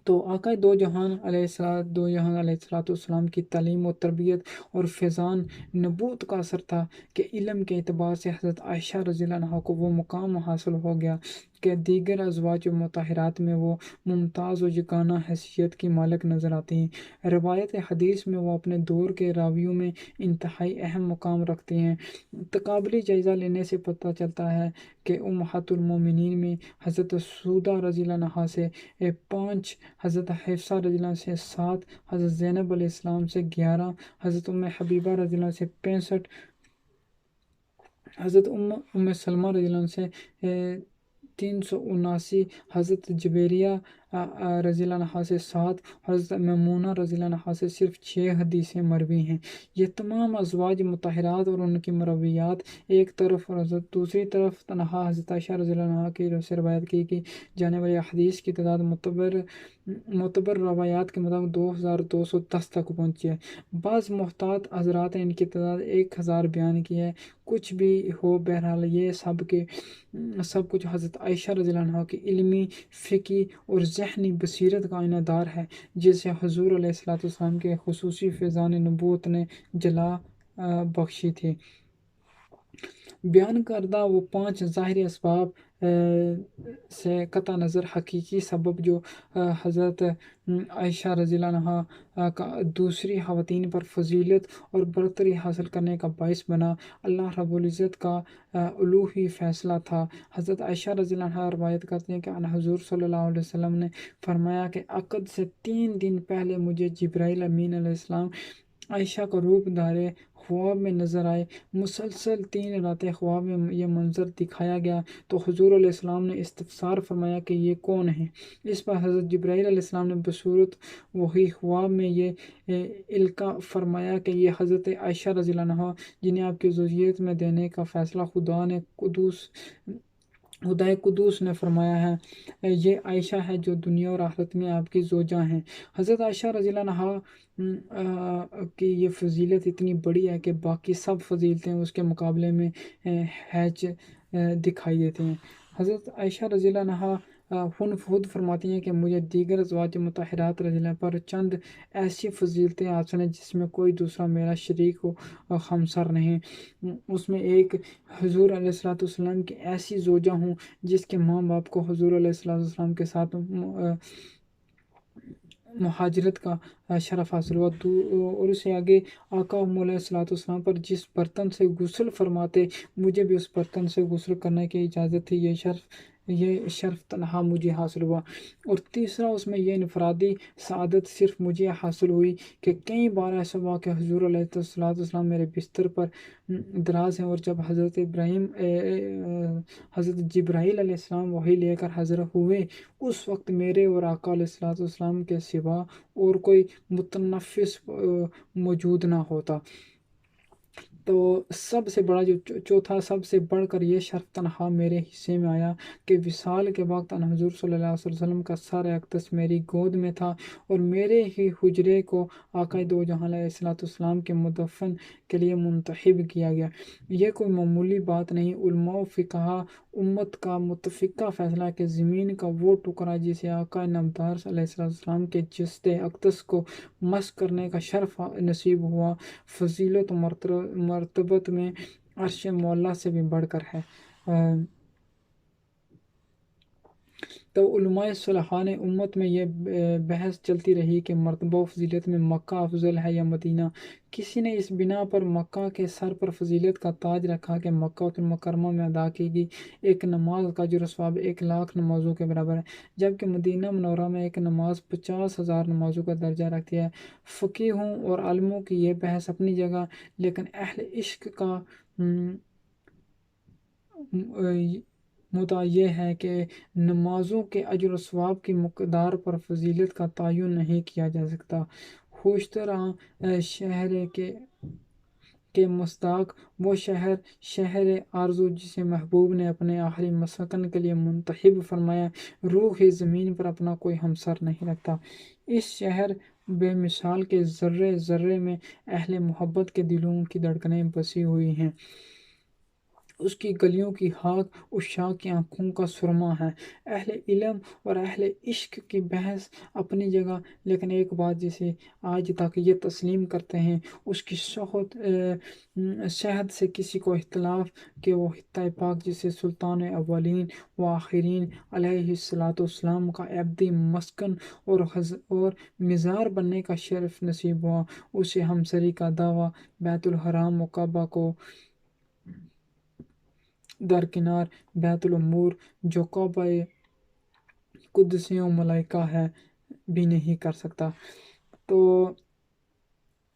تو آقا دو جہان علیہ السلام کی تعلیم و تربیت اور فیضان نبوت کا اثر تھا کہ علم کے اعتبار سے حضرت عائشہ رضی اللہ عنہا کو وہ مقام حاصل ہو گیا کہ دیگر ازواج و مطہرات میں وہ ممتاز و یگانہ حیثیت کی مالک نظر آتی ہیں۔ روایت حدیث میں وہ اپنے دور کے راویوں میں انتہائی اہم مقام رکھتے ہیں۔ تقابلی جائزہ لینے سے پتہ چلتا ہے کہ امہات المومنین میں حضرت سودہ رضی اللہ عنہا سے 5، حضرت حفصہ رضی اللہ عنہ سے 7، حضرت زینب علیہ السلام سے 11، حضرت ام حبیبہ رضی اللہ عنہ سے 65، حضرت ام سلمہ رضی اللہ عنہ سے 379، حضرت جبیریہ رضی اللہ عنہ سے 7، حضرت میمونہ رضی اللہ عنہ سے صرف 6 حدیثیں مروی ہیں۔ یہ تمام ازواج مطہرات اور ان کی مرویات ایک طرف، اور دوسری طرف تنہا حضرت عائشہ رضی اللہ عنہ کی سے روایت کی جانے والی حدیث کی تعداد معتبر روایات کے مطابق 2210 تک پہنچی ہے۔ بعض محتاط حضرات نے ان کی تعداد 1000 بیان کی ہے۔ کچھ بھی ہو، بہرحال یہ سب کچھ حضرت عائشہ رضی اللہ عنہا کی علمی، فقہی اور ذہنی بصیرت کا آئینہ دار ہے، جسے حضور علیہ السلام کے خصوصی فیضان نبوت نے جلا بخشی تھی۔ بیان کردہ وہ 5 ظاہری اسباب سے قطع نظر حقیقی سبب جو حضرت عائشہ رضی اللہ عنہا کا دوسری خواتین پر فضیلت اور برتری حاصل کرنے کا باعث بنا، اللہ رب العزت کا الوہی فیصلہ تھا۔ حضرت عائشہ رضی اللہ عنہا روایت کرتے ہیں کہ حضور صلی اللہ علیہ وسلم نے فرمایا کہ عقد سے 3 دن پہلے مجھے جبرائیل امین علیہ السلام عائشہ کا روپ دھارے خواب میں نظر آئے۔ مسلسل 3 راتیں خواب میں یہ منظر دکھایا گیا تو حضور علیہ السلام نے استفسار فرمایا کہ یہ کون ہے؟ اس پر حضرت جبرائیل علیہ السلام نے بصورت وہی خواب میں یہ القاء فرمایا کہ یہ حضرت عائشہ رضی اللہ عنہا جنہیں آپ کی ذریت میں دینے کا فیصلہ خدائے قدوس نے فرمایا ہے، یہ عائشہ ہے جو دنیا اور آخرت میں آپ کی زوجہ ہیں۔ حضرت عائشہ رضی اللہ عنہا کی یہ فضیلت اتنی بڑی ہے کہ باقی سب فضیلتیں اس کے مقابلے میں ہیچ دکھائی دیتی ہیں۔ حضرت عائشہ رضی اللہ عنہا خود فرماتی ہیں کہ مجھے دیگر ازواج مطہرات رضی اللہ پر چند ایسی فضیلتیں حاصل ہیں جس میں کوئی دوسرا میرا شریک و ہمسر نہیں۔ اس میں ایک حضور علیہ السلام کی ایسی زوجہ ہوں جس کے ماں باپ کو حضور علیہ السلام کے ساتھ مہاجرت کا شرف حاصل ہوا، اور اسے آگے آقا علیہ السلام پر جس برتن سے غسل فرماتے مجھے بھی اس برتن سے غسل کرنے کی اجازت تھی، یہ شرف تنہا مجھے حاصل ہوا۔ اور تیسرا اس میں یہ انفرادی سعادت صرف مجھے حاصل ہوئی کہ کئی بار ایسا ہوا کہ حضور علیہ السلام میرے بستر پر دراز ہیں، اور جب حضرت جبرائیل علیہ السلام وحی لے کر حاضر ہوئے اس وقت میرے اور آقا علیہ السلام کے سوا اور کوئی متنفس موجود نہ ہوتا۔ تو سب سے بڑا جو چوتھا سب سے بڑھ کر یہ شرف تنہا میرے حصے میں آیا کہ وصال کے وقت حضور صلی اللہ علیہ وسلم کا سر اقدس میری گود میں تھا، اور میرے ہی حجرے کو آقا دو جہاں علیہ السلام کے مدفن کے لیے منتخب کیا گیا۔ یہ کوئی معمولی بات نہیں، علماء و فقہا امت کا متفقہ فیصلہ ہے کہ زمین کا وہ ٹکڑا جسے آقا نامدار علیہ السلام کے جسد اقدس کو مس کرنے کا شرف نصیب ہوا، فضیلت و مرتبت میں عرش مولا سے بھی بڑھ کر ہے۔ تو علماء صلحاء امت میں یہ بحث چلتی رہی کہ مرتبہ و فضیلت میں مکہ افضل ہے یا مدینہ۔ کسی نے اس بنا پر مکہ کے سر پر فضیلت کا تاج رکھا کہ مکہ المکرمہ میں ادا کی گئی ایک نماز کا اجر و ثواب 1,00,000 نمازوں کے برابر ہے، جبکہ مدینہ منورہ میں ایک نماز 50,000 نمازوں کا درجہ رکھتی ہے۔ فقیہوں اور عالموں کی یہ بحث اپنی جگہ، لیکن اہل عشق کا مدعا یہ ہے کہ نمازوں کے اجر و ثواب کی مقدار پر فضیلت کا تعین نہیں کیا جا سکتا۔ خوشتر شہر کے مصداق وہ شہر آرزو جسے محبوب نے اپنے آخری مسکن کے لیے منتخب فرمایا، روح زمین پر اپنا کوئی ہمسر نہیں رکھتا۔ اس شہر بے مثال کے ذرے ذرے میں اہل محبت کے دلوں کی دھڑکنیں بسی ہوئی ہیں، اس کی گلیوں کی خاک عشاق کی آنکھوں کا سرما ہے۔ اہل علم اور اہل عشق کی بحث اپنی جگہ، لیکن ایک بات جسے آج تک یہ تسلیم کرتے ہیں اس کی صحت سے کسی کو اختلاف کہ وہ خطہ پاک جسے سلطان اولین و آخرین علیہ السلام کا ابدی مسکن اور مزار بننے کا شرف نصیب ہوا، اسے ہمسری کا دعویٰ بیت الحرام و کعبہ کو درکنار بیت العمور جو کعبہ قدسیوں ملائکہ ہے بھی نہیں کر سکتا۔ تو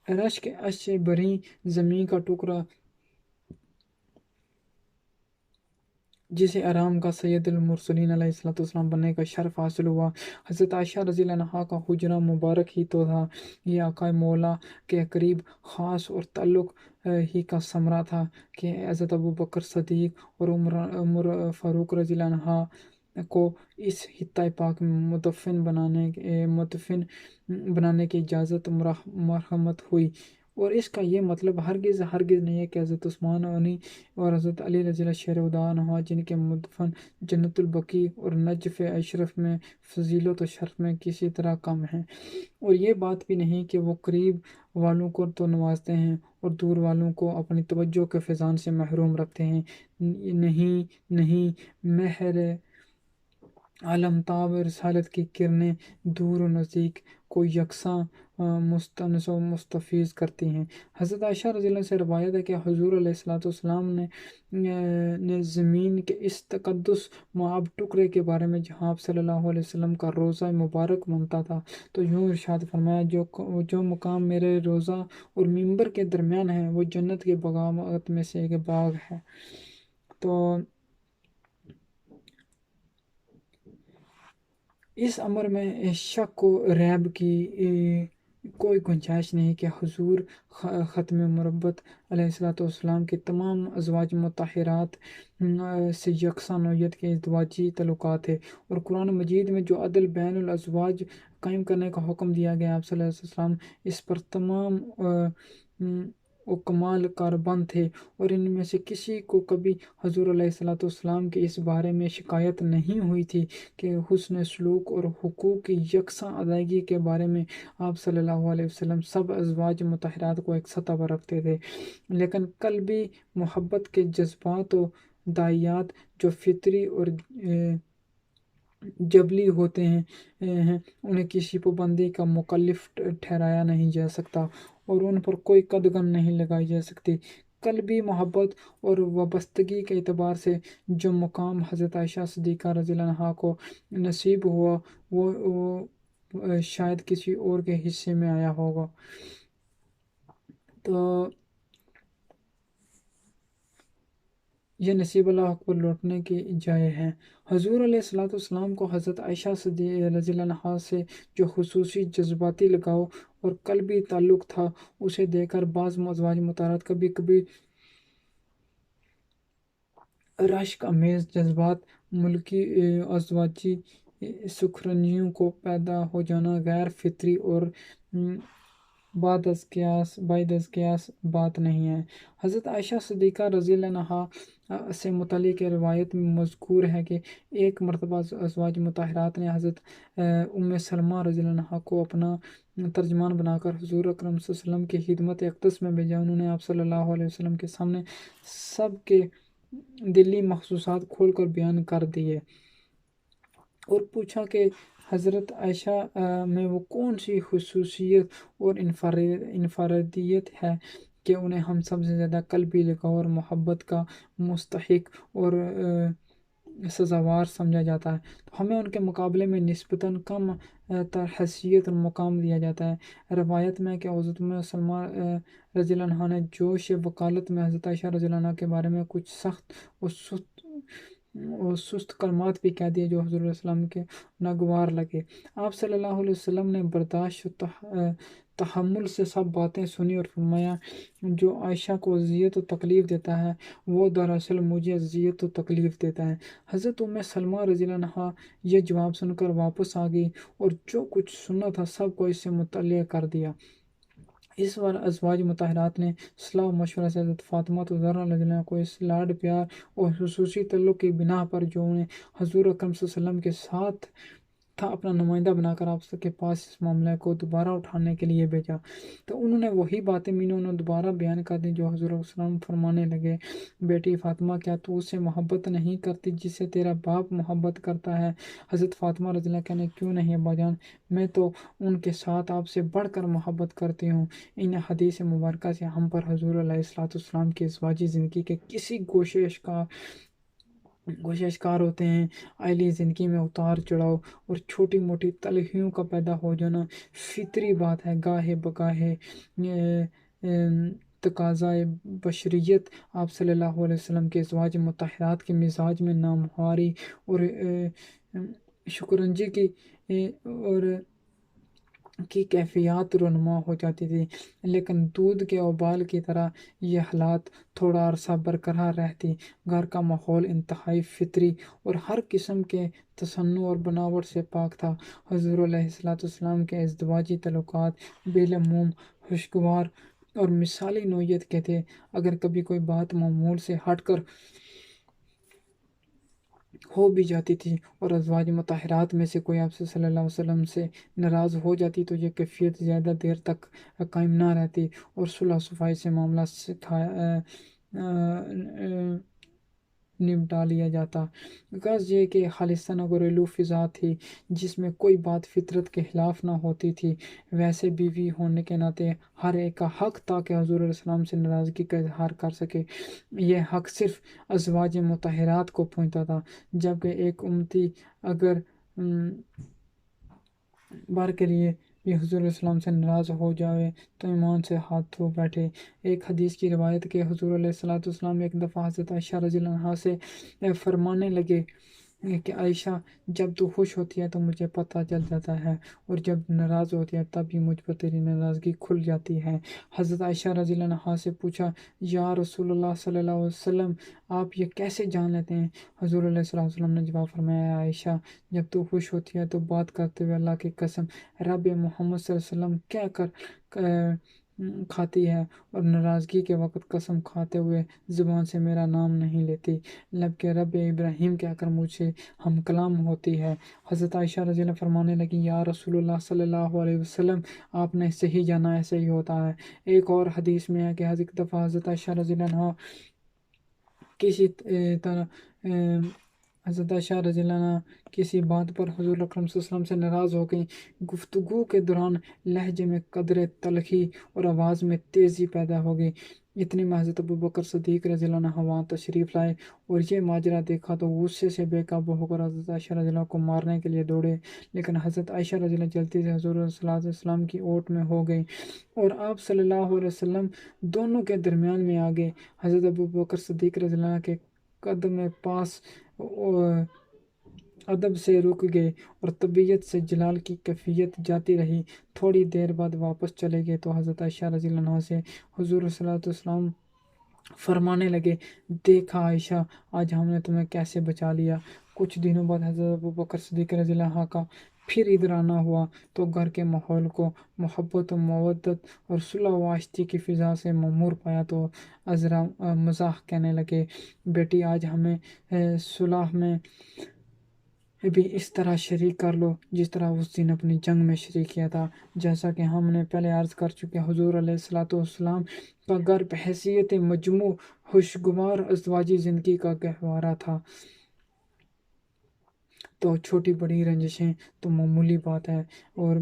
رشک اشے بری زمین کا ٹکڑا جسے آرام کا سید المرسلین علیہ السلام بننے کا شرف حاصل ہوا، حضرت عائشہ رضی اللہ عنہا کا حجرہ مبارک ہی تو تھا، یہ آقا مولا کے قریب خاص اور تعلق ہی کا ثمرہ تھا کہ حضرت ابوبکر صدیق اور عمر فاروق رضی اللہ عنہ کو اس خطہ پاک میں مدفن بنانے کی اجازت مرحمت ہوئی۔ اور اس کا یہ مطلب ہرگز ہرگز نہیں ہے کہ حضرت عثمان غنی اور حضرت علی رضی اللہ شیر ودان ہوا، جن کے مدفن جنت البقیع اور نجف اشرف میں فضیلت و شرف میں کسی طرح کم ہیں، اور یہ بات بھی نہیں کہ وہ قریب والوں کو تو نوازتے ہیں اور دور والوں کو اپنی توجہ کے فیضان سے محروم رکھتے ہیں۔ نہیں نہیں، مہر عالمتاب رسالت کی کرنیں دور و نزدیک کو یکساں مستانس و مستفیض کرتی ہیں۔ حضرت عائشہ رضی اللہ عنہ سے روایت ہے کہ حضور علیہ الصلوۃ والسلام نے زمین کے اس تقدس معاب ٹکڑے کے بارے میں جہاں آپ صلی اللہ علیہ وسلم کا روضہ مبارک بنتا تھا تو یوں ارشاد فرمایا، جو مقام میرے روضہ اور ممبر کے درمیان ہے وہ جنت کے باغات میں سے ایک باغ ہے۔ تو اس امر میں شک و ریب کی کوئی گنجائش نہیں کہ حضور ختم مربت علیہ الصلوۃ والسلام کے تمام ازواج مطہرات سے یکساں نوعیت کے ازدواجی تعلقات تھے، اور قرآن مجید میں جو عدل بین الازواج قائم کرنے کا حکم دیا گیا، آپ صلی اللہ علیہ وسلم اس پر تمام و کمال کاربند تھے، اور ان میں سے کسی کو کبھی حضور علیہ الصلوۃ والسلام کے اس بارے میں شکایت نہیں ہوئی تھی کہ حسن سلوک اور حقوق کی یکساں ادائیگی کے بارے میں آپ صلی اللہ علیہ وسلم سب ازواج مطہرات کو ایک سطح پر رکھتے تھے، لیکن قلبی محبت کے جذبات و داعیات جو فطری اور جبلی ہوتے ہیں انہیں کسی پابندی کا مکلف ٹھہرایا نہیں جا سکتا اور ان پر کوئی قدغن نہیں لگائی جا سکتی۔ قلبی محبت اور وابستگی کے اعتبار سے جو مقام حضرت عائشہ صدیقہ رضی اللہ عنہا کو نصیب ہوا وہ شاید کسی اور کے حصے میں آیا ہوگا۔ تو یہ نصیب اللہ اکبر لوٹنے کی جائے ہے۔ حضور علیہ الصلوۃ والسلام کو حضرت عائشہ صدیقہ رضی اللہ عنہا سے جو خصوصی جذباتی لگاؤ اور قلبی تعلق تھا، اسے دیکھ کر بعض ازواج مطہرات کبھی کبھی رشک امیز جذبات، ملکی ازواجی سکھرنجیوں کو پیدا ہو جانا غیر فطری اور بعد از قیاس بات نہیں ہے۔ حضرت عائشہ صدیقہ رضی اللہ عنہا سے متعلق روایت میں مذکور ہے کہ ایک مرتبہ ازواج مطہرات نے حضرت ام سلمہ رضی اللہ عنہا کو اپنا ترجمان بنا کر حضور اکرم صلی اللہ علیہ وسلم کی خدمت اقدس میں بھیجا۔ انہوں نے آپ صلی اللہ علیہ وسلم کے سامنے سب کے دلی محسوسات کھول کر بیان کر دیے اور پوچھا کہ حضرت عائشہ میں وہ کون سی خصوصیت اور انفرادیت ہے کہ انہیں ہم سب سے زیادہ قلبی لگاؤ اور محبت کا مستحق اور سزاوار سمجھا جاتا ہے، تو ہمیں ان کے مقابلے میں نسبتاً کم تر حیثیت اور مقام دیا جاتا ہے۔ روایت میں کہ حضرت سلمہ رضی اللہ عنہ نے جوش وکالت میں حضرت عائشہ رضی اللہ عنہ کے بارے میں کچھ سخت اور سست کلمات بھی کہہ دیے جو حضور علیہ السلام کے ناگوار لگے۔ آپ صلی اللہ علیہ وسلم نے برداشت و تحمل سے سب باتیں سنی اور فرمایا، جو عائشہ کو اذیت و تکلیف دیتا ہے وہ دراصل مجھے اذیت و تکلیف دیتا ہے۔ حضرت ام سلمہ رضی اللہ عنہا یہ جواب سن کر واپس آ گئی اور جو کچھ سنا تھا سب کو اس سے مطلع کر دیا۔ اس بار ازواج مطہرات نے صلاح و مشورہ سے حضرت فاطمہ زہرا رضی اللہ عنہا کو اس لاڈ پیار اور خصوصی تعلق کی بنا پر جو انہیں حضور اکرم صلی اللہ علیہ وسلم کے ساتھ تھا اپنا نمائندہ بنا کر آپ کے پاس اس معاملے کو دوبارہ اٹھانے کے لیے بھیجا، تو انہوں نے وہی باتیں انہوں نے دوبارہ بیان کر دی جو حضور علیہ السلام فرمانے لگے، بیٹی فاطمہ کیا تو اس سے محبت نہیں کرتی جس سے تیرا باپ محبت کرتا ہے؟ حضرت فاطمہ رضی اللہ کہنے کیوں نہیں ابا جان، میں تو ان کے ساتھ آپ سے بڑھ کر محبت کرتی ہوں۔ ان حدیث مبارکہ سے ہم پر حضور علیہ الصلوۃ والسلام کی ازواجی زندگی کے کسی گوشے اشکار ہوتے ہیں۔ عائلی زندگی میں اتار چڑھاؤ اور چھوٹی موٹی تلخیوں کا پیدا ہو جانا فطری بات ہے، گاہے بگاہے تقاضائے بشریت آپ صلی اللہ علیہ وسلم کے ازواج مطہرات کے مزاج میں نامہاری اور شکنجی کی کیفیات رونما ہو جاتی تھی، لیکن دودھ کے ابال کی طرح یہ حالات تھوڑا عرصہ برقرار رہتی۔ گھر کا ماحول انتہائی فطری اور ہر قسم کے تصنع اور بناوٹ سے پاک تھا۔ حضور علیہ الصلوۃ والسلام کے ازدواجی تعلقات بالعموم خوشگوار اور مثالی نوعیت کے تھے۔ اگر کبھی کوئی بات معمول سے ہٹ کر ہو بھی جاتی تھی اور ازواج مطہرات میں سے کوئی آپ سے صلی اللہ علیہ وسلم سے ناراض ہو جاتی تو یہ کیفیت زیادہ دیر تک قائم نہ رہتی اور صلح صفائی سے معاملہ نمٹا لیا جاتا۔ غرض یہ کہ خالصانہ گھریلو فضا تھی جس میں کوئی بات فطرت کے خلاف نہ ہوتی تھی۔ ویسے بیوی ہونے کے ناطے ہر ایک کا حق تھا کہ حضور علیہ السلام سے ناراضگی کا اظہار کر سکے۔ یہ حق صرف ازواج مطہرات کو پہنچتا تھا، جبکہ ایک امتی اگر بار کے لیے بھی حضور علیہ السلام سے ناراض ہو جائے تو ایمان سے ہاتھ دھو بیٹھے۔ ایک حدیث کی روایت کہ حضور علیہ السلام ایک دفعہ حضرت عائشہ رضی اللہ عنہا سے فرمانے لگے کہ عائشہ، جب تو خوش ہوتی ہے تو مجھے پتہ چل جاتا ہے، اور جب ناراض ہوتی ہے تب بھی مجھ پر تیری ناراضگی کھل جاتی ہے۔ حضرت عائشہ رضی اللہ عنہا سے پوچھا، یا رسول اللہ صلی اللہ علیہ وسلم، آپ یہ کیسے جان لیتے ہیں؟ حضور علیہ السلام وسلم نے جواب فرمایا، عائشہ، جب تو خوش ہوتی ہے تو بات کرتے ہوئے اللہ کی قسم رب محمد صلی اللہ علیہ وسلم کہہ کر کھاتی ہے، اور ناراضگی کے وقت قسم کھاتے ہوئے زبان سے میرا نام نہیں لیتی، لب کے رب ابراہیم کہہ کر مجھ سے ہم کلام ہوتی ہے۔ حضرت عائشہ رضی اللہ عنہا فرمانے لگی، یا رسول اللہ صلی اللہ علیہ وسلم، آپ نے صحیح جانا، ایسے ہی ہوتا ہے۔ ایک اور حدیث میں ہے کہ ایک دفعہ حضرت عائشہ رضی اللہ عنہا کسی طرح حضرت عائشہ رضی اللہ عنہ کسی بات پر حضور اکرم صلی اللہ علیہ وسلم سے ناراض ہو گئیں۔ گفتگو کے دوران لہجے میں قدر تلخی اور آواز میں تیزی پیدا ہو گئی۔ اتنی میں حضرت ابوبکر صدیق رضی اللہ عنہ وہاں تشریف لائے اور یہ ماجرا دیکھا تو غصے سے بے قابو ہو کر حضرت عائشہ رضی اللہ عنہ کو مارنے کے لیے دوڑے، لیکن حضرت عائشہ رضی اللہ عنہ جلدی سے حضور صلی اللہ علیہ وسلم کی اوٹ میں ہو گئی اور آپ صلی اللہ علیہ وسلم دونوں کے درمیان میں آ گئے۔ حضرت ابوبکر صدیق رضی اللہ عنہ کے قدم پاس ادب سے رک گئے اور طبیعت سے جلال کی کیفیت جاتی رہی۔ تھوڑی دیر بعد واپس چلے گئے تو حضرت عائشہ رضی اللہ عنہا سے حضور صلی اللہ علیہ وسلم فرمانے لگے، دیکھا عائشہ، آج ہم نے تمہیں کیسے بچا لیا۔ کچھ دنوں بعد حضرت ابوبکر صدیق رضی اللہ عنہ کا پھر ادھر آنا ہوا تو گھر کے ماحول کو محبت و مودت اور صلح و آشتی کی فضا سے معمور پایا تو عذرا مزاح کہنے لگے، بیٹی، آج ہمیں صلح میں بھی اس طرح شریک کر لو جس طرح اس دن اپنی جنگ میں شریک کیا تھا۔ جیسا کہ ہم نے پہلے عرض کر چکے، حضور علیہ الصلوۃ والسلام کا گھر بحیثیت مجموع خوشگوار ازدواجی زندگی کا گہوارہ تھا، تو چھوٹی بڑی رنجشیں تو معمولی بات ہے، اور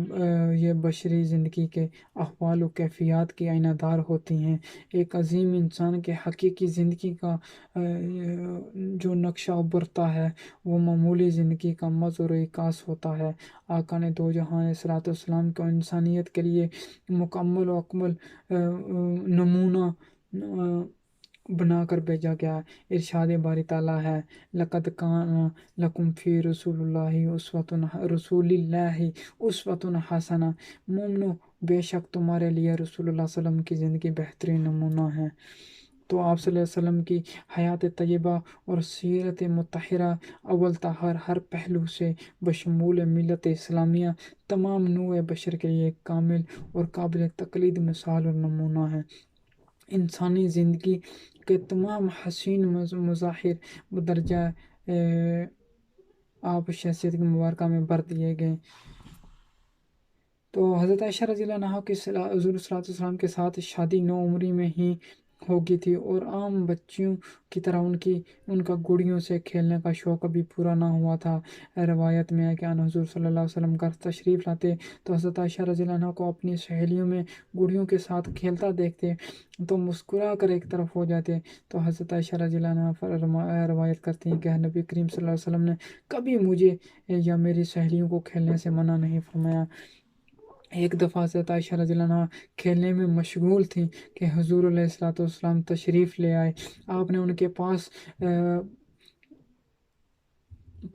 یہ بشری زندگی کے احوال و کیفیات کی آئینہ دار ہوتی ہیں۔ ایک عظیم انسان کے حقیقی زندگی کا جو نقشہ ابھرتا ہے وہ معمولی زندگی کا مظہر و عکاس ہوتا ہے۔ آقا نے دو جہاں علیہ الصلوۃ والسلام کو انسانیت کے لیے مکمل و اکمل نمونہ بنا کر بھیجا گیا ہے۔ ارشاد باری تعالیٰ ہے، لقد کان لکم فی رسول اللہ اسوۃ حسنہ، مومنو، بے شک تمہارے لیے رسول اللہ صلی اللہ علیہ وسلم کی زندگی بہترین نمونہ ہے۔ تو آپ صلی اللہ علیہ وسلم کی حیات طیبہ اور سیرت مطہرہ اول تاخر ہر پہلو سے بشمول ملت اسلامیہ تمام نوع بشر کے لیے ایک کامل اور قابل تقلید مثال اور نمونہ ہے۔ انسانی زندگی کے تمام حسین مظاہر بدرجہ آپ شخصیت کی مبارکہ میں بر دیے گئے۔ تو حضرت عائشہ رضی اللہ عنہا کی حضور صلی اللہ علیہ وسلم کے ساتھ شادی نو عمری میں ہی ہو گئی تھی، اور عام بچیوں کی طرح ان کا گڑیوں سے کھیلنے کا شوق ابھی پورا نہ ہوا تھا۔ روایت میں ہے کہ ان حضور صلی اللہ علیہ وسلم گھر تشریف لاتے تو حضرت عائشہ رضی اللہ عنہا کو اپنی سہیلیوں میں گڑیوں کے ساتھ کھیلتا دیکھتے تو مسکرا کر ایک طرف ہو جاتے، تو حضرت عائشہ رضی اللہ عنہا روایت کرتی ہیں کہ نبی کریم صلی اللہ علیہ وسلم نے کبھی مجھے یا میری سہیلیوں کو کھیلنے سے منع نہیں فرمایا۔ ایک دفعہ حضرت عائشہ رضی اللہ عنہا کھیلنے میں مشغول تھیں کہ حضور علیہ الصلوۃ والسلام تشریف لے آئے۔ آپ نے ان کے پاس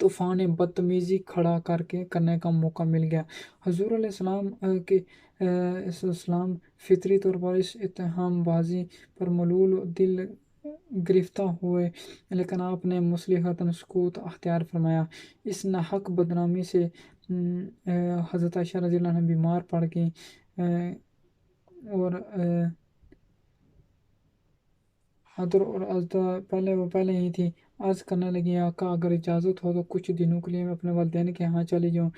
طوفان بدتمیزی کھڑا کرنے کا موقع مل گیا۔ حضور علیہ السلام کے اسلام فطری طور پر اس اتہام بازی پر ملول دل گرفتہ ہوئے، لیکن آپ نے مصلحتاً سکوت اختیار فرمایا۔ اس ناحق بدنامی سے حضرت عائشہ رضی اللہ عنہ بیمار پڑ گئیں اور حضر اور ازدہ پہلے ہی تھی۔ عرض کرنے لگی آقا اگر اجازت ہو تو کچھ دنوں کے لیے میں اپنے والدین کے ہاں چلی جاؤں۔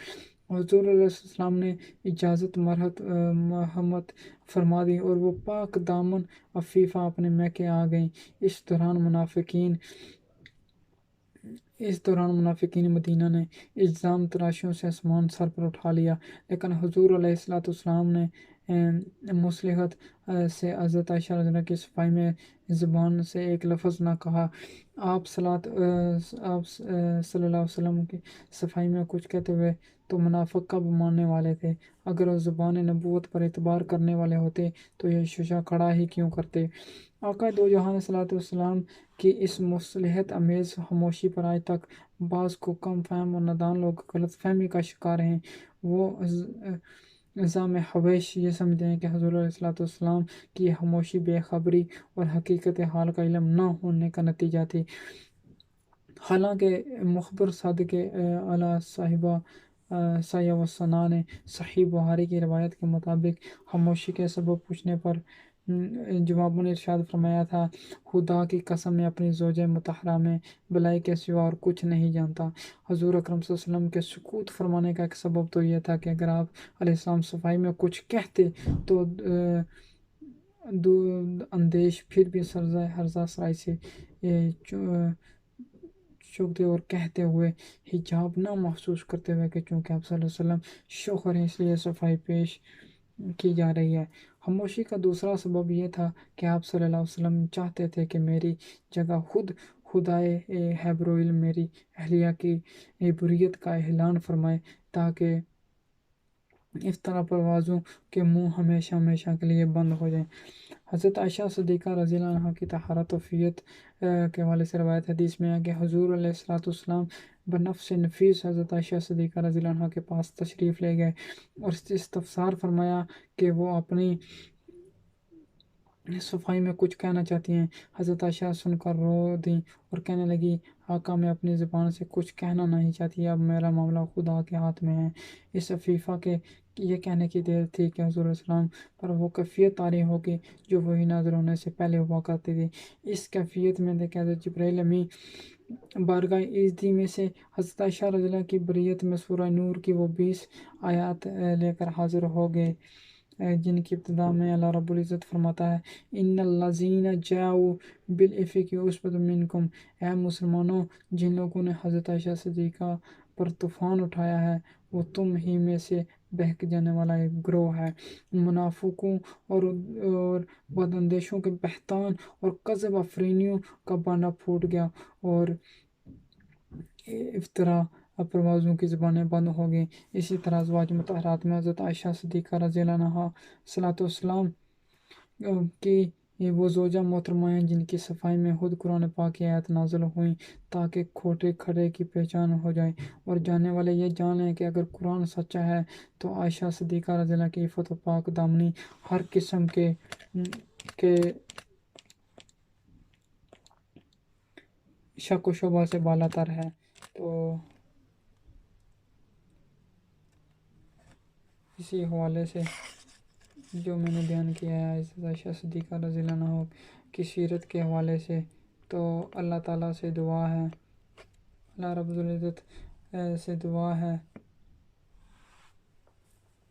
حضور علیہ السلام نے اجازت مرحمت فرما دی اور وہ پاک دامن عفیفہ اپنے میکے آ گئیں۔ اس دوران منافقین مدینہ نے الزام تراشیوں سے آسمان سر پر اٹھا لیا، لیکن حضور علیہ السلام نے مصلحت سے حضرت عائشہ رضی اللہ عنہا کی صفائی میں زبان سے ایک لفظ نہ کہا۔ آپ صلی اللہ علیہ وسلم کی صفائی میں کچھ کہتے ہوئے تو منافق کب ماننے والے تھے؟ اگر وہ زبان نبوت پر اعتبار کرنے والے ہوتے تو یہ شیشہ کھڑا ہی کیوں کرتے؟ آقا دو جہان صلی اللہ علیہ وسلم کی اس مصلحت امیز خاموشی پر آج تک بعض کو کم فہم اور نادان لوگ غلط فہمی کا شکار ہیں۔ وہ نظام حبیش یہ سمجھتے ہیں کہ حضور علیہ السلام کی خاموشی بے خبری اور حقیقت حال کا علم نہ ہونے کا نتیجہ تھی، حالانکہ مخبر صادق اعلیٰ صاحبہ سایہ و ثنا نے صحیح بخاری کی روایت کے مطابق خاموشی کے سبب پوچھنے پر جواباً ارشاد فرمایا تھا، خدا کی قسم میں اپنی زوجہ مطہرہ میں بلائی کے سوا اور کچھ نہیں جانتا۔ حضور اکرم صلی اللہ علیہ وسلم کے سکوت فرمانے کا ایک سبب تو یہ تھا کہ اگر آپ علیہ السلام صفائی میں کچھ کہتے تو اندیش پھر بھی ہرزہ سرائی سے چکتے اور کہتے ہوئے حجاب نہ محسوس کرتے ہوئے کہ چونکہ آپ صلی اللہ علیہ وسلم شوہر ہیں اس لیے صفائی پیش کی جا رہی ہے۔ خاموشی کا دوسرا سبب یہ تھا کہ آپ صلی اللہ علیہ وسلم چاہتے تھے کہ میری جگہ خود خدائے ہیبر و علم میری اہلیہ کی بریت کا اعلان فرمائے تاکہ افطرا پروازوں کے منہ ہمیشہ کے لیے بند ہو جائیں۔ حضرت عائشہ صدیقہ رضی اللہ عنہا کی طہارت و عفیت کے حوالے سے روایت حدیث میں ہے کہ حضور علیہ السلام بنفس نفیس حضرت عائشہ صدیقہ رضی اللہ عنہا کے پاس تشریف لے گئے اور استفسار فرمایا کہ وہ اپنی صفائی میں کچھ کہنا چاہتی ہیں۔ حضرت عائشہ سن کر رو دیں اور کہنے لگی آقا میں اپنی زبان سے کچھ کہنا نہیں چاہتی، اب میرا معاملہ خدا کے ہاتھ میں ہے۔ اس عفیفہ کے یہ کہنے کی دیر تھی کہ حضور علیہ السلام پر وہ کیفیت طاری ہوگی جو وہی نازل ہونے سے پہلے ہوا کرتی تھی۔ اس کیفیت میں دیکھ حضرت جبرائیل امی بارگاہ ایزدی میں سے حضرت عائشہ رضی اللہ کی بریت میں سورہ نور کی وہ 20 آیات لے کر حاضر ہو گئے جن کی ابتدا میں اللہ رب العزت فرماتا ہے ان الذین جاؤوا بالافک عصبۃ منکم، اے مسلمانوں جن لوگوں نے حضرت عائشہ صدیقہ پر طوفان اٹھایا ہے وہ تم ہی میں سے بہک جانے والا ایک گروہ ہے۔ منافقوں اور بداندیشوں کے بہتان اور کذب افرینیوں کا بانڈا پھوٹ گیا اور افطرا پروازوں کی زبانیں بند ہو گئیں۔ اسی طرح ازواج مطہرات میں حضرت عائشہ صدیقہ رضی اللہ عنہا صلاۃ والسلام کی وہ زوجہ محترمہ ہیں جن کی صفائی میں خود قرآن پاک کی آیات نازل ہوئیں تاکہ کھوٹے کھڑے کی پہچان ہو جائے اور جاننے والے یہ جان لیں کہ اگر قرآن سچا ہے تو عائشہ صدیقہ رضی اللہ کی عفت و پاک دامنی ہر قسم کے شک و شبہ سے بالا تر ہے۔ تو اسی حوالے سے جو میں نے بیان کیا ہے حضرت عائشہ صدیقہ رضی اللہ عنہ کی سیرت کے حوالے سے، تو اللہ تعالیٰ سے دعا ہے، اللہ رب العزت سے دعا ہے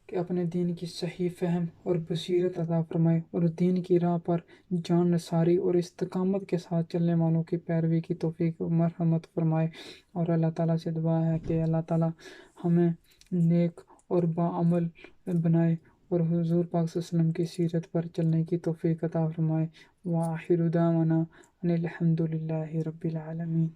کہ اپنے دین کی صحیح فہم اور بصیرت عطا فرمائے اور دین کی راہ پر جان نثاری اور استقامت کے ساتھ چلنے والوں کی پیروی کی توفیق و مرحمت فرمائے، اور اللہ تعالیٰ سے دعا ہے کہ اللہ تعالیٰ ہمیں نیک اور باعمل بنائے اور حضور پاک صلی اللہ علیہ وسلم کی سیرت پر چلنے کی توفیق عطا فرمائے۔ وآخر دعوانا ان الحمد للہ رب العالمین۔